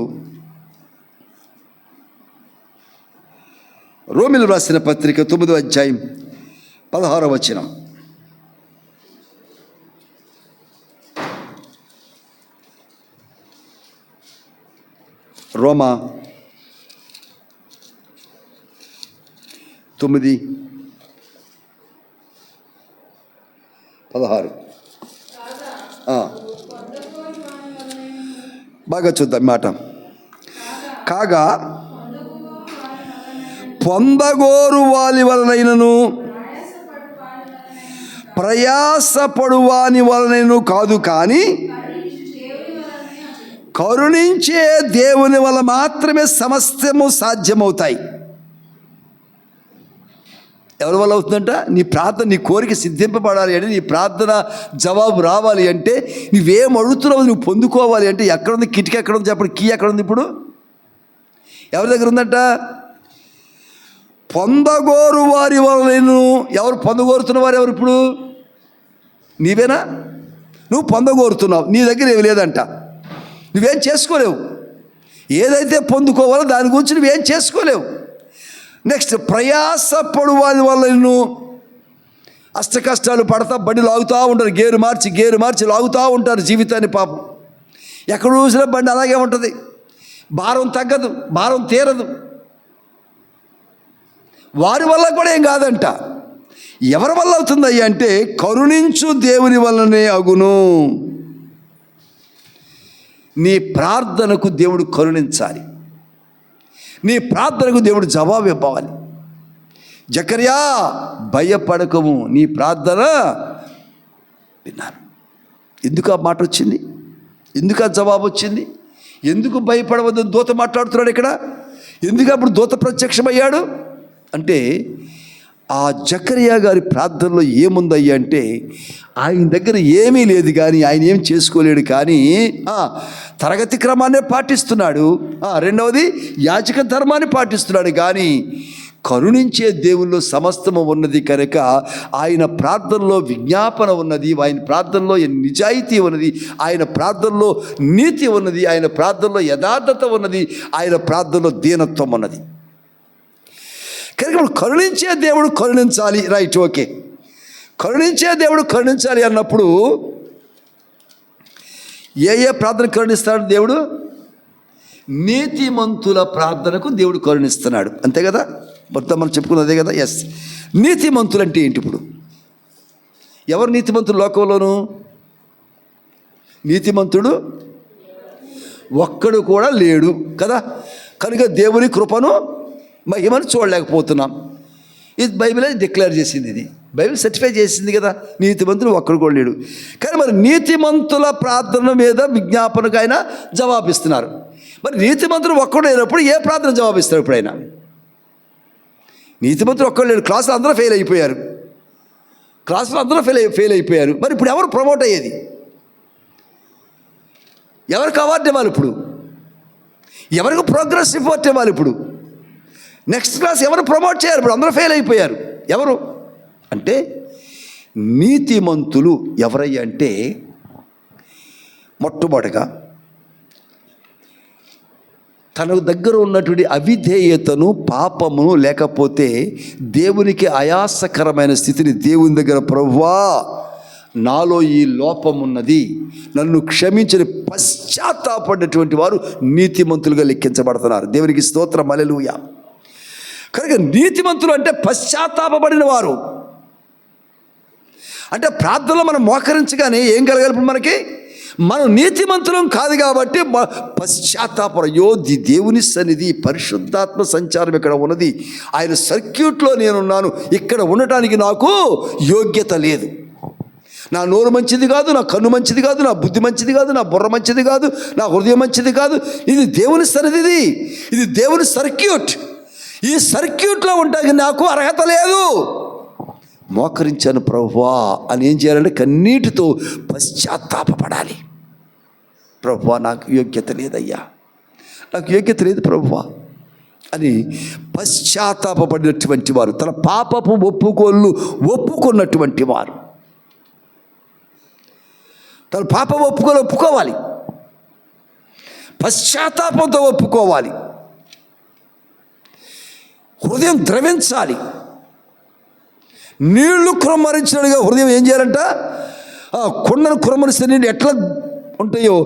[SPEAKER 1] రోమిలు రాసిన పత్రిక 9వ అధ్యాయం 16వ వచనం. రోమా 9:16. బాగా చూద్దాం మాట. కాగా పొందగోరు వాని వలనైనను ప్రయాసపడు వాని వలనైనను కాదు, కానీ కరుణించే దేవుని వల్ల మాత్రమే సమస్తము సాధ్యమవుతాయి. ఎవరి వల్ల అవుతుందంట? నీ ప్రార్థన, నీ కోరిక సిద్ధింపబడాలి అంటే, నీ ప్రార్థన జవాబు రావాలి అంటే, నువ్వేం అడుగుతున్నావు నువ్వు పొందుకోవాలి అంటే ఎక్కడుంది? కిటికీ ఎక్కడుంది చెప్పండి? కీ ఎక్కడుంది? ఇప్పుడు ఎవరి దగ్గర ఉందంట? పొందగోరు వారి వలన. ఎవరు పొందగోరుతున్న వారు? ఎవరు? ఇప్పుడు నీవేనా? నువ్వు పొందగోరుతున్నావు, నీ దగ్గర ఏమి లేదంట, నువ్వేం చేసుకోలేవు. ఏదైతే పొందుకోవాలో దాని గురించి నువ్వేం చేసుకోలేవు. నెక్స్ట్, ప్రయాసపడు వారి వల్ల నిన్ను అష్ట కష్టాలు పడతా బండి లాగుతూ ఉంటారు, గేరు మార్చి లాగుతూ ఉంటారు జీవితాన్ని. పాపం ఎక్కడ చూసినా బండి అలాగే ఉంటుంది, భారం తగ్గదు, భారం తీరదు. వారి వల్ల కూడా ఏం కాదంట. ఎవరి వల్ల అవుతుందయ్యా అంటే కరుణించు దేవుని వల్లనే అగును. నీ ప్రార్థనకు దేవుడు కరుణించాలి, నీ ప్రార్థనకు దేవుడు జవాబు ఇవ్వాలి. జకర్యా భయపడకము, నీ ప్రార్థన విన్నాను. ఎందుకు ఆ మాట వచ్చింది? ఎందుకు ఆ జవాబు వచ్చింది? ఎందుకు భయపడవద్దు దూత మాట్లాడుతున్నాడు ఇక్కడ? ఎందుకు అప్పుడు దూత ప్రత్యక్షమయ్యాడు అంటే, ఆ జకర్యా గారి ప్రార్థనలో ఏముందయ్యా అంటే, ఆయన దగ్గర ఏమీ లేదు కానీ ఆయన ఏం చేసుకోలేడు, కానీ తరగతి క్రమాన్నే పాటిస్తున్నాడు. రెండవది యాజక ధర్మాన్ని పాటిస్తున్నాడు, కానీ కరుణించే దేవుల్లో సమస్తము ఉన్నది కనుక ఆయన ప్రార్థనలో విజ్ఞాపన ఉన్నది, ఆయన ప్రార్థనలో నిజాయితీ ఉన్నది, ఆయన ప్రార్థనలో నీతి ఉన్నది, ఆయన ప్రార్థనలో యథార్థత ఉన్నది, ఆయన ప్రార్థనలో దీనత్వం ఉన్నది. కనుక ఇప్పుడు కరుణించే దేవుడు కరుణించాలి, రైట్, ఓకే. కరుణించే దేవుడు కరుణించాలి అన్నప్పుడు ఏ ప్రార్థన కరుణిస్తాడు దేవుడు? నీతిమంతుల ప్రార్థనకు దేవుడు కరుణిస్తున్నాడు, అంతే కదా. మొత్తం మనం చెప్పుకున్నది అదే కదా. ఎస్, నీతిమంతులు అంటే ఏంటి? ఇప్పుడు ఎవరు నీతిమంతులు లోకంలోనూ? నీతిమంతుడు ఒక్కడు కూడా లేడు కదా. కనుక దేవుని కృపను మహిమను చూడలేకపోతున్నాం. ఇది బైబిల్ డిక్లేర్ చేసింది, ఇది బైబిల్ సర్టిఫై చేసింది కదా. నీతిమంతుడు ఒక్కడు కూడా లేడు. కానీ మరి నీతిమంతుల ప్రార్థన మీద విజ్ఞాపనకు ఆయన జవాబిస్తున్నారు. మరి నీతిమంతుడు ఒక్కడు లేనప్పుడు ఏ ప్రార్థన జవాబిస్తారు? ఇప్పుడు ఆయన నీతిమంతుడు ఒక్కడు లేడు, క్లాసులు అందరూ ఫెయిల్ అయిపోయారు, మరి ఇప్పుడు ఎవరు ప్రమోట్ అయ్యేది? ఎవరికి అవార్డు ఇవ్వాలి ఇప్పుడు? ఎవరికి ప్రోగ్రెస్ రిపోర్ట్ ఇవ్వాలి ఇప్పుడు? నెక్స్ట్ క్లాస్ ఎవరు ప్రమోట్ చేయాలి? ఇప్పుడు అందరూ ఫెయిల్ అయిపోయారు. ఎవరు అంటే నీతిమంతులు ఎవరయ్యా అంటే, మొట్టమొదటిగా తన దగ్గర ఉన్నటువంటి అవిధేయతను, పాపమును, లేకపోతే దేవునికి ఆయాసకరమైన స్థితిని దేవుని దగ్గర, ప్రభువా నాలో ఈ లోపం ఉన్నది, నన్ను క్షమించని పశ్చాత్తాపడినటువంటి వారు నీతిమంతులుగా లెక్కించబడుతున్నారు. దేవునికి స్తోత్రం, హల్లెలూయా. కనుక నీతిమంతులు అంటే పశ్చాత్తాపడిన వారు. అంటే ప్రార్థనలో మనం మోకరించగానే ఏం కలగాలి? మనకి మనం నీతిమంతులం కాదు కాబట్టి పశ్చాత్తాపం. అయ్యో, దేవుని సన్నిధి, పరిశుద్ధాత్మ సంచారం ఇక్కడ ఉన్నది, ఆయన సర్క్యూట్లో నేనున్నాను, ఇక్కడ ఉండటానికి నాకు యోగ్యత లేదు. నా నోరు మంచిది కాదు, నా కన్ను మంచిది కాదు, నా బుద్ధి మంచిది కాదు, నా బుర్ర మంచిది కాదు, నా హృదయం మంచిది కాదు. ఇది దేవుని సన్నిధి, ఇది దేవుని సర్క్యూట్. ఈ సర్క్యూట్లో ఉండడానికి నాకు అర్హత లేదు. మోకరించాను ప్రభువా అని ఏం చేయాలంటే కన్నీటితో పశ్చాత్తాపపడాలి. ప్రభువా నాకు యోగ్యత లేదయ్యా, నాకు యోగ్యత లేదు ప్రభువా అని పశ్చాత్తాపడినటువంటి వారు, తన పాపపు ఒప్పుకున్నటువంటి వారు, తన పాపం ఒప్పుకోవాలి, పశ్చాత్తాపంతో ఒప్పుకోవాలి, హృదయం ద్రవించాలి. నీళ్లు కుమ్మరించినట్టుగా హృదయం ఏం చేయాలంట? కొండను కుమ్మరిస్తే నీళ్ళు ఎట్లా ఉంటాయో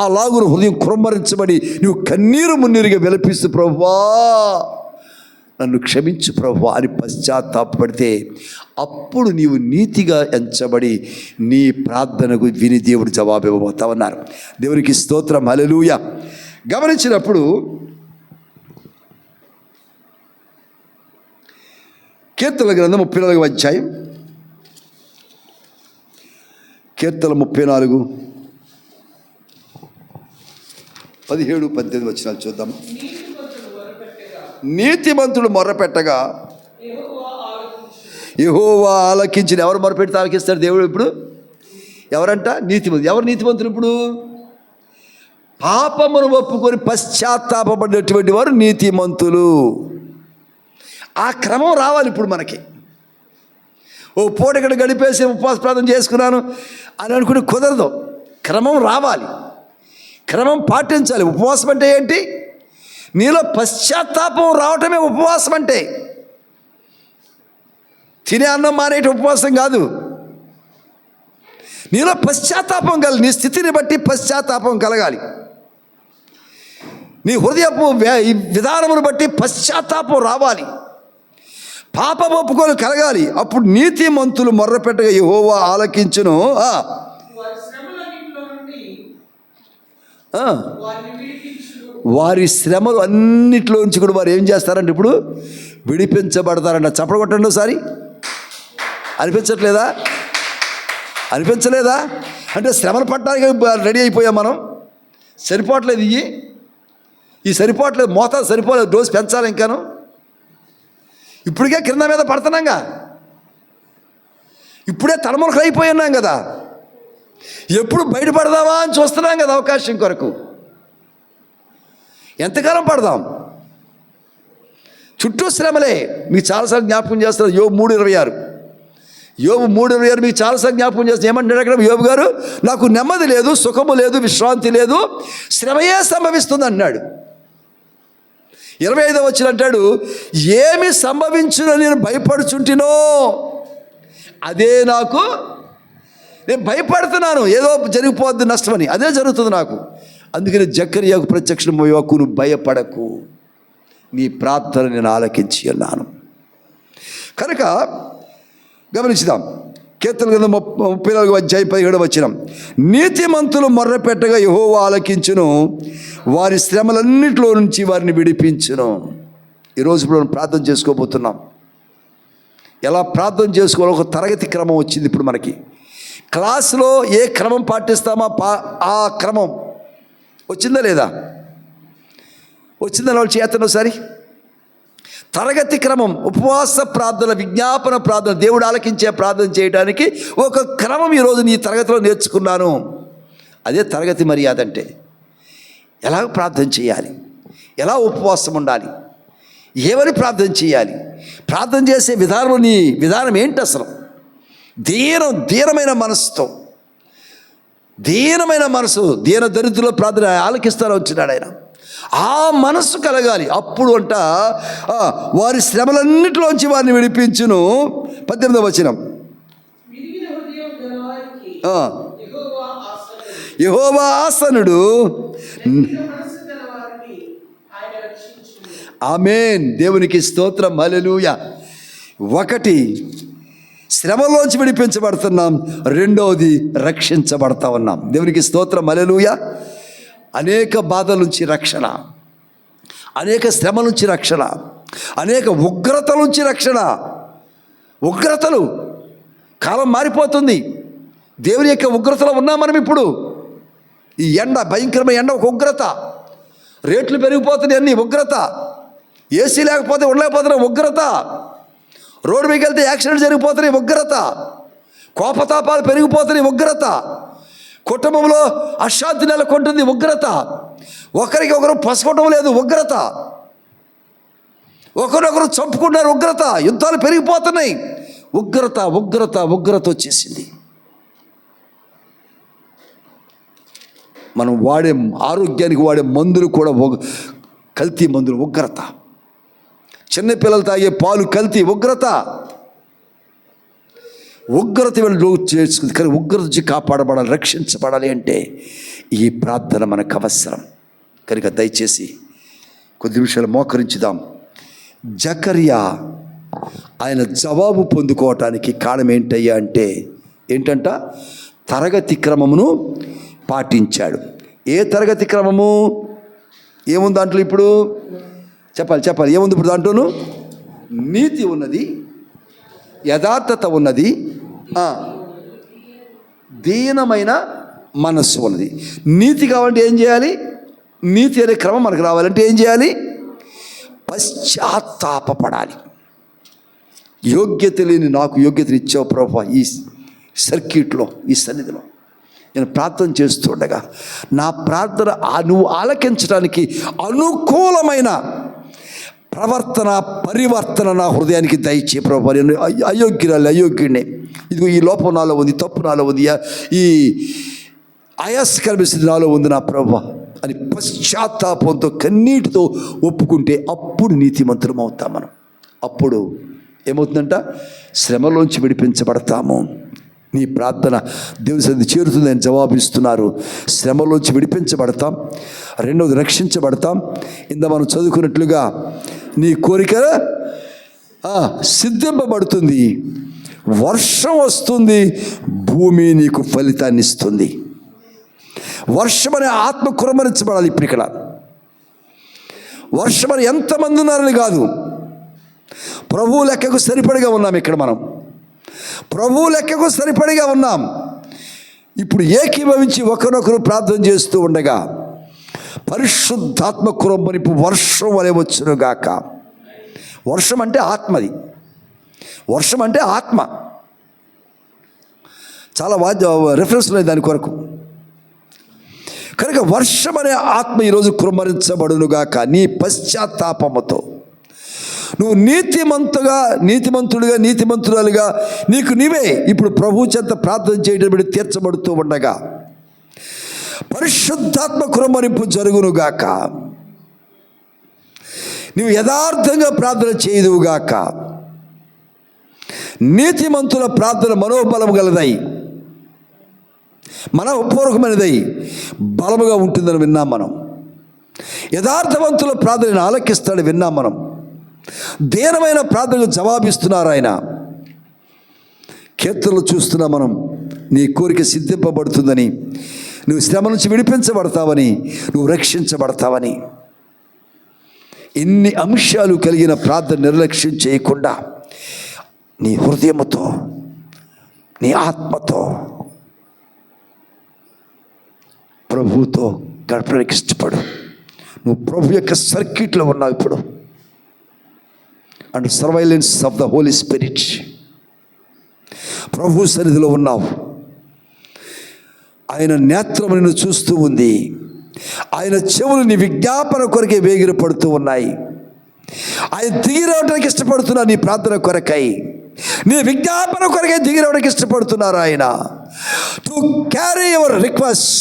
[SPEAKER 1] అలాగును హృదయం కుమ్మరించబడి నువ్వు కన్నీరు మున్నీరుగా విలపిస్తూ ప్రభువా నన్ను క్షమించు ప్రభువా అని పశ్చాత్తాపడితే అప్పుడు నీవు నీతిగా ఎంచబడి నీ ప్రార్థనకు విని దేవుడు జవాబు ఇవ్వబోతామన్నారు. దేవునికి స్తోత్రం, హల్లెలూయా. గమనించినప్పుడు కీర్తనల గ్రంథం 34వ అధ్యాయం, కీర్తన 34 17, 18 వచనాలు చూద్దాం. నీతిమంతుడు మొర్రపెట్టగా యెహోవా ఆలకించిన. ఎవరు మొరపెడితే ఆలకిస్తాడు దేవుడు? ఇప్పుడు ఎవరంట? నీతిమంతులు. ఎవరు నీతిమంతులు? ఇప్పుడు పాపమును ఒప్పుకొని పశ్చాత్తాపడినటువంటి వారు నీతిమంతులు. ఆ క్రమం రావాలి ఇప్పుడు మనకి. ఓ పూట ఇక్కడ గడిపేసి ఉపవాస ప్రార్థన చేసుకున్నాను అని అనుకుని కుదరదు. క్రమం రావాలి, క్రమం పాటించాలి. ఉపవాసం అంటే ఏంటి? నీలో పశ్చాత్తాపం రావటమే ఉపవాసం అంటే. తినే అన్నం మానేటి ఉపవాసం కాదు. నీలో పశ్చాత్తాపం కలగాలి, నీ స్థితిని బట్టి పశ్చాత్తాపం కలగాలి, నీ హృదయపు విధానమును బట్టి పశ్చాత్తాపం రావాలి, పాపం ఒప్పుకోలు కలగాలి. అప్పుడు నీతిమంతులు మొర్రపెట్టగా యెహోవా ఆలకించును. వారి శ్రమలు అన్నిట్లో నుంచి కూడా వారు ఏం చేస్తారంటే ఇప్పుడు విడిపించబడతారంట. చప్పడ కొట్టండి ఒకసారి. అనిపించట్లేదా? అనిపించలేదా? అంటే శ్రమలు పట్టడానికి రెడీ అయిపోయాం మనం. సరిపోవట్లేదు, ఈ సరిపోవట్లేదు, మోతాదు సరిపోలేదు, డోసు పెంచాలి ఇంకాను. ఇప్పటికే కింద మీద పడుతున్నాంగా, ఇప్పుడే తలములకు అయిపోయినాం కదా, ఎప్పుడు బయటపడదామా అని చూస్తున్నాం కదా అవకాశం కొరకు. ఎంతకాలం పడదాం? చుట్టూ శ్రమలే. మీకు చాలాసార్లు జ్ఞాపకం చేస్తారు యోబు 3:26. యోబు 3:26 మీకు చాలాసార్లు జ్ఞాపకం చేస్తారు. ఏమంటాడు అక్కడ యోబు గారు? నాకు నెమ్మది లేదు, సుఖము లేదు, విశ్రాంతి లేదు, శ్రమయే సంభవిస్తుంది అన్నాడు. 25వ వచనం అంటాడు, ఏమి సంభవించునో నేను భయపడుచుంటినో అదే నాకు, నేను భయపడుతున్నాను ఏదో జరిగిపోద్ది నష్టమని, అదే జరుగుతుంది నాకు. అందుకని జకర్యాకు ప్రత్యక్షమయ్యాకు, నువ్వు భయపడకు, నీ ప్రార్థన నేను ఆలకించి ఉన్నాను. కనుక గమనించుదాం. కీర్తన గ్రంథం 34:17 వచనం, నీతిమంతులు మొర్రపెట్టగా యెహోవా ఆలకించును, వారి శ్రమలన్నింటిలో నుంచి వారిని విడిపించును. ఈరోజు ఇప్పుడు మనం ప్రార్థన చేసుకోబోతున్నాం. ఎలా ప్రార్థన చేసుకోవాలో ఒక తరగతి క్రమం వచ్చింది ఇప్పుడు మనకి. క్లాసులో ఏ క్రమం పాటిస్తామో ఆ క్రమం వచ్చిందా లేదా? వచ్చిందని వాళ్ళు చేతను ఒకసారి. తరగతి క్రమం, ఉపవాస ప్రార్థన, విజ్ఞాపన ప్రార్థన, దేవుడు ఆలకించే ప్రార్థన చేయడానికి ఒక క్రమం ఈరోజు నీ తరగతిలో నేర్చుకున్నాను. అదే తరగతి మర్యాద అంటే. ఎలా ప్రార్థన చేయాలి, ఎలా ఉపవాసం ఉండాలి, ఏమని ప్రార్థన చేయాలి, ప్రార్థన చేసే విధానంలో నీ విధానం ఏంటి అసలు? దీనమైన మనసుతో, దీనమైన మనసు, దీన దరిద్రుల ప్రార్థన ఆలకిస్తారని వచ్చినాడు ఆయన. ఆ మనస్సు కలగాలి. అప్పుడు అంట వారి శ్రమలన్నిటిలోంచి వారిని విడిపించును. 18వ వచనం, యెహోవా ఆసనుడు. ఆమేన్. దేవునికి స్తోత్రం, హల్లెలూయా. ఒకటి, శ్రమలోంచి విడిపించబడుతున్నాం. రెండవది, రక్షించబడతా ఉన్నాం. దేవునికి స్తోత్రం, హల్లెలూయా. అనేక బాధల నుంచి రక్షణ, అనేక శ్రమ నుంచి రక్షణ, అనేక ఉగ్రతల నుంచి రక్షణ. ఉగ్రతలు, కాలం మారిపోతుంది. దేవుని యొక్క ఉగ్రతలో ఉన్నాం మనం ఇప్పుడు. ఈ ఎండ, భయంకరమైన ఎండ ఒక ఉగ్రత. రేట్లు పెరిగిపోతున్నాయి, అన్ని ఉగ్రత. ఏసీ లేకపోతే ఉండలేకపోతున్నాయి, ఉగ్రత. రోడ్డు మీదకి వెళ్తే యాక్సిడెంట్ జరిగిపోతున్నాయి, ఉగ్రత. కోపతాపాలు పెరిగిపోతున్నాయి, ఉగ్రత. కుటుంబంలో అశాంతి నెలకొంటుంది, ఉగ్రత. ఒకరికి ఒకరు పసుకోవటం లేదు, ఉగ్రత. ఒకరొకరు చంపుకున్నారు, ఉగ్రత. యుద్ధాలు పెరిగిపోతున్నాయి, ఉగ్రత. ఉగ్రత ఉగ్రత వచ్చేసింది. మనం వాడే ఆరోగ్యానికి వాడే మందులు కూడా కల్తీ మందులు, ఉగ్రత. చిన్నపిల్లలు తాగే పాలు కల్తీ, ఉగ్రత. ఉగ్రత చేసుకుంది. కానీ ఉగ్రత నుంచి కాపాడబడాలి, రక్షించబడాలి అంటే ఈ ప్రార్థన మనకు అవసరం. కనుక దయచేసి కొద్ది నిమిషాలు మోకరించుదాం. జకర్యా ఆయన జవాబు పొందుకోవటానికి కారణం ఏంటయ్యా అంటే ఏంటంట? తరగతి క్రమమును పాటించాడు. ఏ తరగతి క్రమము? ఏముంది దాంట్లో? ఇప్పుడు చెప్పాలి ఏముంది ఇప్పుడు దాంట్లోనూ? నీతి ఉన్నది, యథార్థత ఉన్నది, దీనమైన మనస్సు ఉన్నది. నీతి కావాలంటే ఏం చేయాలి? నీతి అనే క్రమం మనకు రావాలంటే ఏం చేయాలి? పశ్చాత్తాపపడాలి. యోగ్యత లేని నాకు యోగ్యతను ఇచ్చావు ప్రభువా. ఈ సర్క్యూట్లో, ఈ సన్నిధిలో నేను ప్రార్థన చేస్తుండగా నా ప్రార్థన నువ్వు ఆలకించడానికి అనుకూలమైన ప్రవర్తన పరివర్తన నా హృదయానికి దయచే ప్రభు. నేను అయోగ్యుడినే, ఇదిగో ఈ లోపం నాలో ఉంది, తప్పు నాలో ఉంది, ఈ ఆయాసకరమైన స్థితి నాలో ఉంది నా ప్రభు అని పశ్చాత్తాపంతో కన్నీటితో ఒప్పుకుంటే అప్పుడు నీతిమంతులం అవుతాం మనం. అప్పుడు ఏమవుతుందంట? శ్రమలోంచి విడిపించబడతాము. నీ ప్రార్థన దేవుని సన్నిధికి చేరుతుందని జవాబిస్తున్నారు. శ్రమలోంచి విడిపించబడతాం, రెండవది రక్షించబడతాం. ఇందా మనం చదువుకున్నట్లుగా నీ కోరిక సిద్ధింపబడుతుంది, వర్షం వస్తుంది, భూమి నీకు ఫలితాన్ని ఇస్తుంది. వర్షం అనే ఆత్మ కురమరించబడాలి. ఇప్పుడు ఇక్కడ వర్షం అని ఎంతమంది ఉన్నారని కాదు, ప్రభువు లెక్కకు సరిపడిగా ఉన్నాం. ఇక్కడ మనం ప్రభువు లెక్కకు సరిపడిగా ఉన్నాం. ఇప్పుడు ఏకీభవించి ఒకరొకరు ప్రార్థన చేస్తూ ఉండగా పరిశుద్ధాత్మ కురమరింపు వర్షం వలె వచ్చును గాక. వర్షం అంటే ఆత్మది, వర్షం అంటే ఆత్మ. చాలా రెఫరెన్స్ ఉన్నాయి దాని కొరకు. కనుక వర్షం అనే ఆత్మ ఈరోజు కుమ్మరించబడునుగాక. నీ పశ్చాత్తాపముతో నువ్వు నీతిమంతుడిగా నీతిమంతురాలుగా నీకు నీవే ఇప్పుడు ప్రభు చెంత ప్రార్థన చేయడం తీర్చబడుతూ ఉండగా పరిశుద్ధాత్మ కుమ్మరింపు జరుగునుగాక. నువ్వు యథార్థంగా ప్రార్థన చేయదువుగాక. నీతిమంతుల ప్రార్థన మనోబలం గలదై, మనపూర్వకమైనదై బలముగా ఉంటుందని విన్నాం మనం. యథార్థవంతుల ప్రార్థనను ఆలకిస్తాడు విన్నాం మనం. దీనమైన ప్రార్థనకు జవాబిస్తున్నారు ఆయన. కీర్తనలు చూస్తున్నా మనం. నీ కోరిక సిద్ధింపబడుతుందని, నువ్వు శ్రమ నుంచి విడిపించబడతావని, నువ్వు రక్షించబడతావని. ఇన్ని అంశాలు కలిగిన ప్రార్థన నిర్లక్ష్యం చేయకుండా నీ హృదయముతో, నీ ఆత్మతో ప్రభువుతో గడపడానికి ఇష్టపడు. నువ్వు ప్రభు యొక్క సర్క్యూట్లో ఉన్నావు ఇప్పుడు, and surveillance of the holy spirit. ప్రభు సన్నిధిలో ఉన్నావు. ఆయన నేత్రము నిన్ను చూస్తూ ఉంది. ఆయన చెవులు నీ విజ్ఞాపన కొరకే వేగిర పడుతూ ఉన్నాయి. ఆయన దిగి రావడానికి ఇష్టపడుతున్నారు. నీ ప్రార్థన కొరకై, నీ విజ్ఞాపన కొరకై దిగి రావడానికి ఇష్టపడుతున్నారు ఆయన. To carry your request.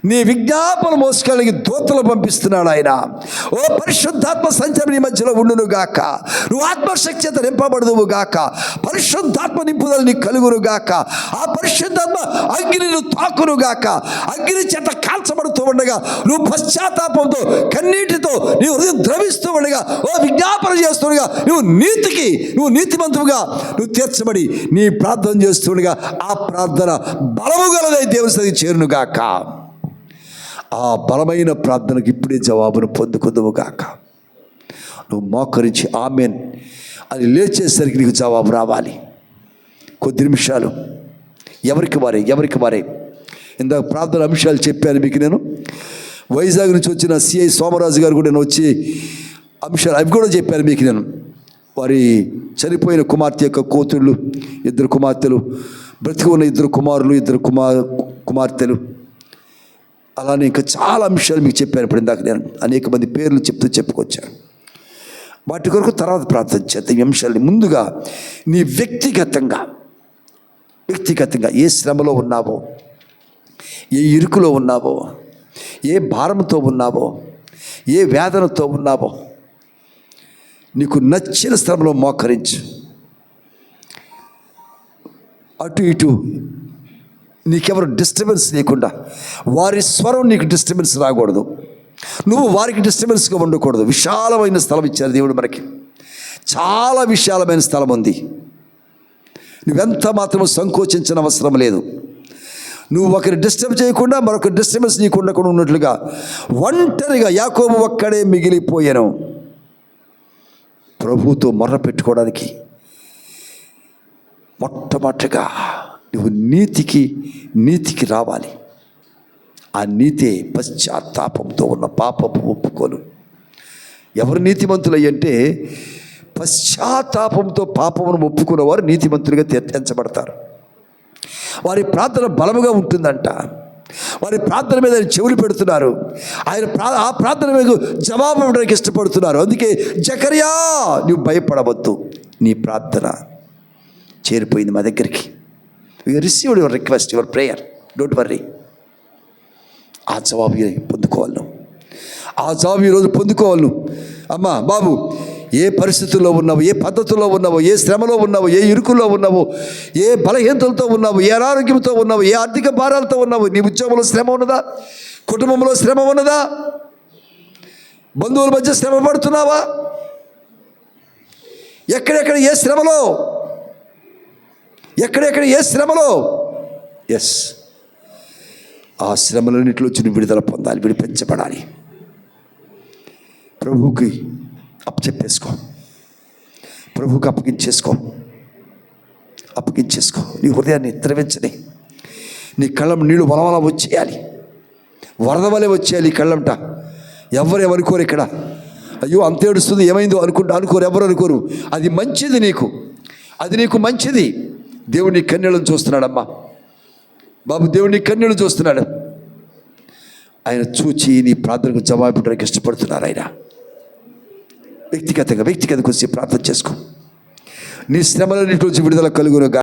[SPEAKER 1] నీ విజ్ఞాపన మోసుకెళ్ళి దూతలు పంపిస్తున్నాడు ఆయన. ఓ పరిశుద్ధాత్మ సంచరణ నీ మధ్యలో ఉండును గాక. నువ్వు ఆత్మశక్తి చేత నింపబడదువు గాక. పరిశుద్ధాత్మ నింపుదల నీకు కలుగును గాక. ఆ పరిశుద్ధాత్మ అగ్నిని తాకును గాక. అగ్ని చేత కాల్చబడుతూ ఉండగా నువ్వు పశ్చాత్తాపంతో కన్నీటితో నీ హృదయం ద్రవిస్తూ ఉండగా, ఓ విజ్ఞాపన చేస్తుండగా, నువ్వు నీతిమంతువుగా నువ్వు తీర్చబడి నీ ప్రార్థన చేస్తుండగా ఆ ప్రార్థన బలము గలదై దేవుని సన్నిధికి చేరును గాక. ఆ బలమైన ప్రార్థనకు ఇప్పుడే జవాబును పొందుకుందువు గాక. నువ్వు మోకరించి ఆమెన్ అని లేచేసరికి నీకు జవాబు రావాలి. కొద్ది నిమిషాలు ఎవరికి వారే ఇందాక ప్రార్థన అంశాలు చెప్పాను మీకు. నేను వైజాగ్ నుంచి వచ్చిన సిఐ సోమరాజు గారు కూడా నేను వచ్చి అంశాలు అవి కూడా చెప్పాను మీకు. నేను వారి చనిపోయిన కుమార్తె యొక్క కూతుళ్ళు, 2 కుమార్తెలు, బ్రతికి ఉన్న 2 కుమారులు, 2 కుమార్తెలు, అలానే ఇంకా చాలా అంశాలు మీకు చెప్పాను. ఇప్పుడు ఇందాక నేను అనేక మంది పేర్లు చెప్పుకొచ్చాను. వాటి కొరకు తర్వాత ప్రార్థన చేద్దాం. ఈ అంశాలని ముందుగా నీ వ్యక్తిగతంగా ఏ శ్రమలో ఉన్నావో, ఏ ఇరుకులో ఉన్నావో, ఏ భారంతో ఉన్నావో, ఏ వేదనతో ఉన్నావో, నీకు నచ్చిన స్థలంలో మోకరించు. అటు ఇటు నీకెవరు డిస్టర్బెన్స్ లేకుండా, వారి స్వరం నీకు డిస్టర్బెన్స్ రాకూడదు, నువ్వు వారికి డిస్టర్బెన్స్గా ఉండకూడదు. విశాలమైన స్థలం ఇచ్చారు దేవుడు మనకి. చాలా విశాలమైన స్థలం ఉంది. నువ్వెంత మాత్రము సంకోచించిన అవసరం లేదు. నువ్వు ఒకరి డిస్టర్బ్ చేయకుండా మరొక డిస్టర్బెన్స్ నీకు ఉండకుండా ఉన్నట్లుగా ఒంటరిగా యాకోబు ఒక్కడే మిగిలిపోయాను. ప్రభువుతో మొర్ర పెట్టుకోవడానికి మొట్టమొదటిగా నువ్వు నీతికి రావాలి. ఆ నీతే పశ్చాత్తాపంతో ఉన్న పాపపు ఒప్పుకోలు. ఎవరు నీతిమంతులయ్యంటే పశ్చాత్తాపంతో పాపమును ఒప్పుకున్న వారు నీతిమంతులుగా తీర్చబడతారు. వారి ప్రార్థన బలముగా ఉంటుందంట. వారి ప్రార్థన మీద ఆయన చెవులు పెడుతున్నారు. ఆయన ఆ ప్రార్థన మీద జవాబు ఇవ్వడానికి ఇష్టపడుతున్నారు. అందుకే జకర్యా, నువ్వు భయపడవద్దు, నీ ప్రార్థన చేరిపోయింది మా దగ్గరికి. You received your request, your prayer, don't worry. ఆ జవాబు పొందుకోవాలి నువ్వు. ఆ జవాబు ఈరోజు పొందుకోవాలి నువ్వు. అమ్మా బాబు, ఏ పరిస్థితుల్లో ఉన్నావు, ఏ పద్ధతుల్లో ఉన్నావో, ఏ శ్రమలో ఉన్నావో, ఏ ఇరుకుల్లో ఉన్నావో, ఏ బలహీనతలతో ఉన్నావు, ఏ అనారోగ్యంతో ఉన్నావు, ఏ ఆర్థిక భారాలతో ఉన్నావు, నీ ఉద్యోగంలో శ్రమ ఉన్నదా, కుటుంబంలో శ్రమ ఉన్నదా, బంధువుల మధ్య శ్రమ పడుతున్నావా, ఎక్కడెక్కడ ఏ శ్రమలో, ఎక్కడెక్కడ ఏ శ్రమలో, ఎస్, ఆ శ్రమలన్నింటిలో వచ్చి విడుదల పొందాలి, విడిపించబడాలి. ప్రభువుకి అప్పచెప్పేసుకో, ప్రభువుకి అప్పగించేసుకో. నీ హృదయాన్ని త్రవించని, నీ కళ్ళం నీళ్ళు వలవల వచ్చేయాలి, వరద వలె వచ్చేయాలి ఈ కళ్ళంట. ఎవరేమనుకోరు ఇక్కడ, అయ్యో అంత ఏడుస్తుంది ఏమైందో అనుకోరు, ఎవరు అనుకోరు. అది మంచిది, అది నీకు మంచిది. దేవుడు నీ కన్నీళ్ళను చూస్తున్నాడమ్మా బాబు, దేవుడు నీ కన్నీళ్ళు చూస్తున్నాడు. ఆయన చూచి నీ ప్రార్థనకు జవాబు ఇవ్వడానికి ఇష్టపడుతున్నారు. ఆయన వ్యక్తిగతంగా కొంచెం ప్రార్థన చేసుకో. నీ శ్రమలన్నిటి నుంచి విడుదల కలుగునుగా.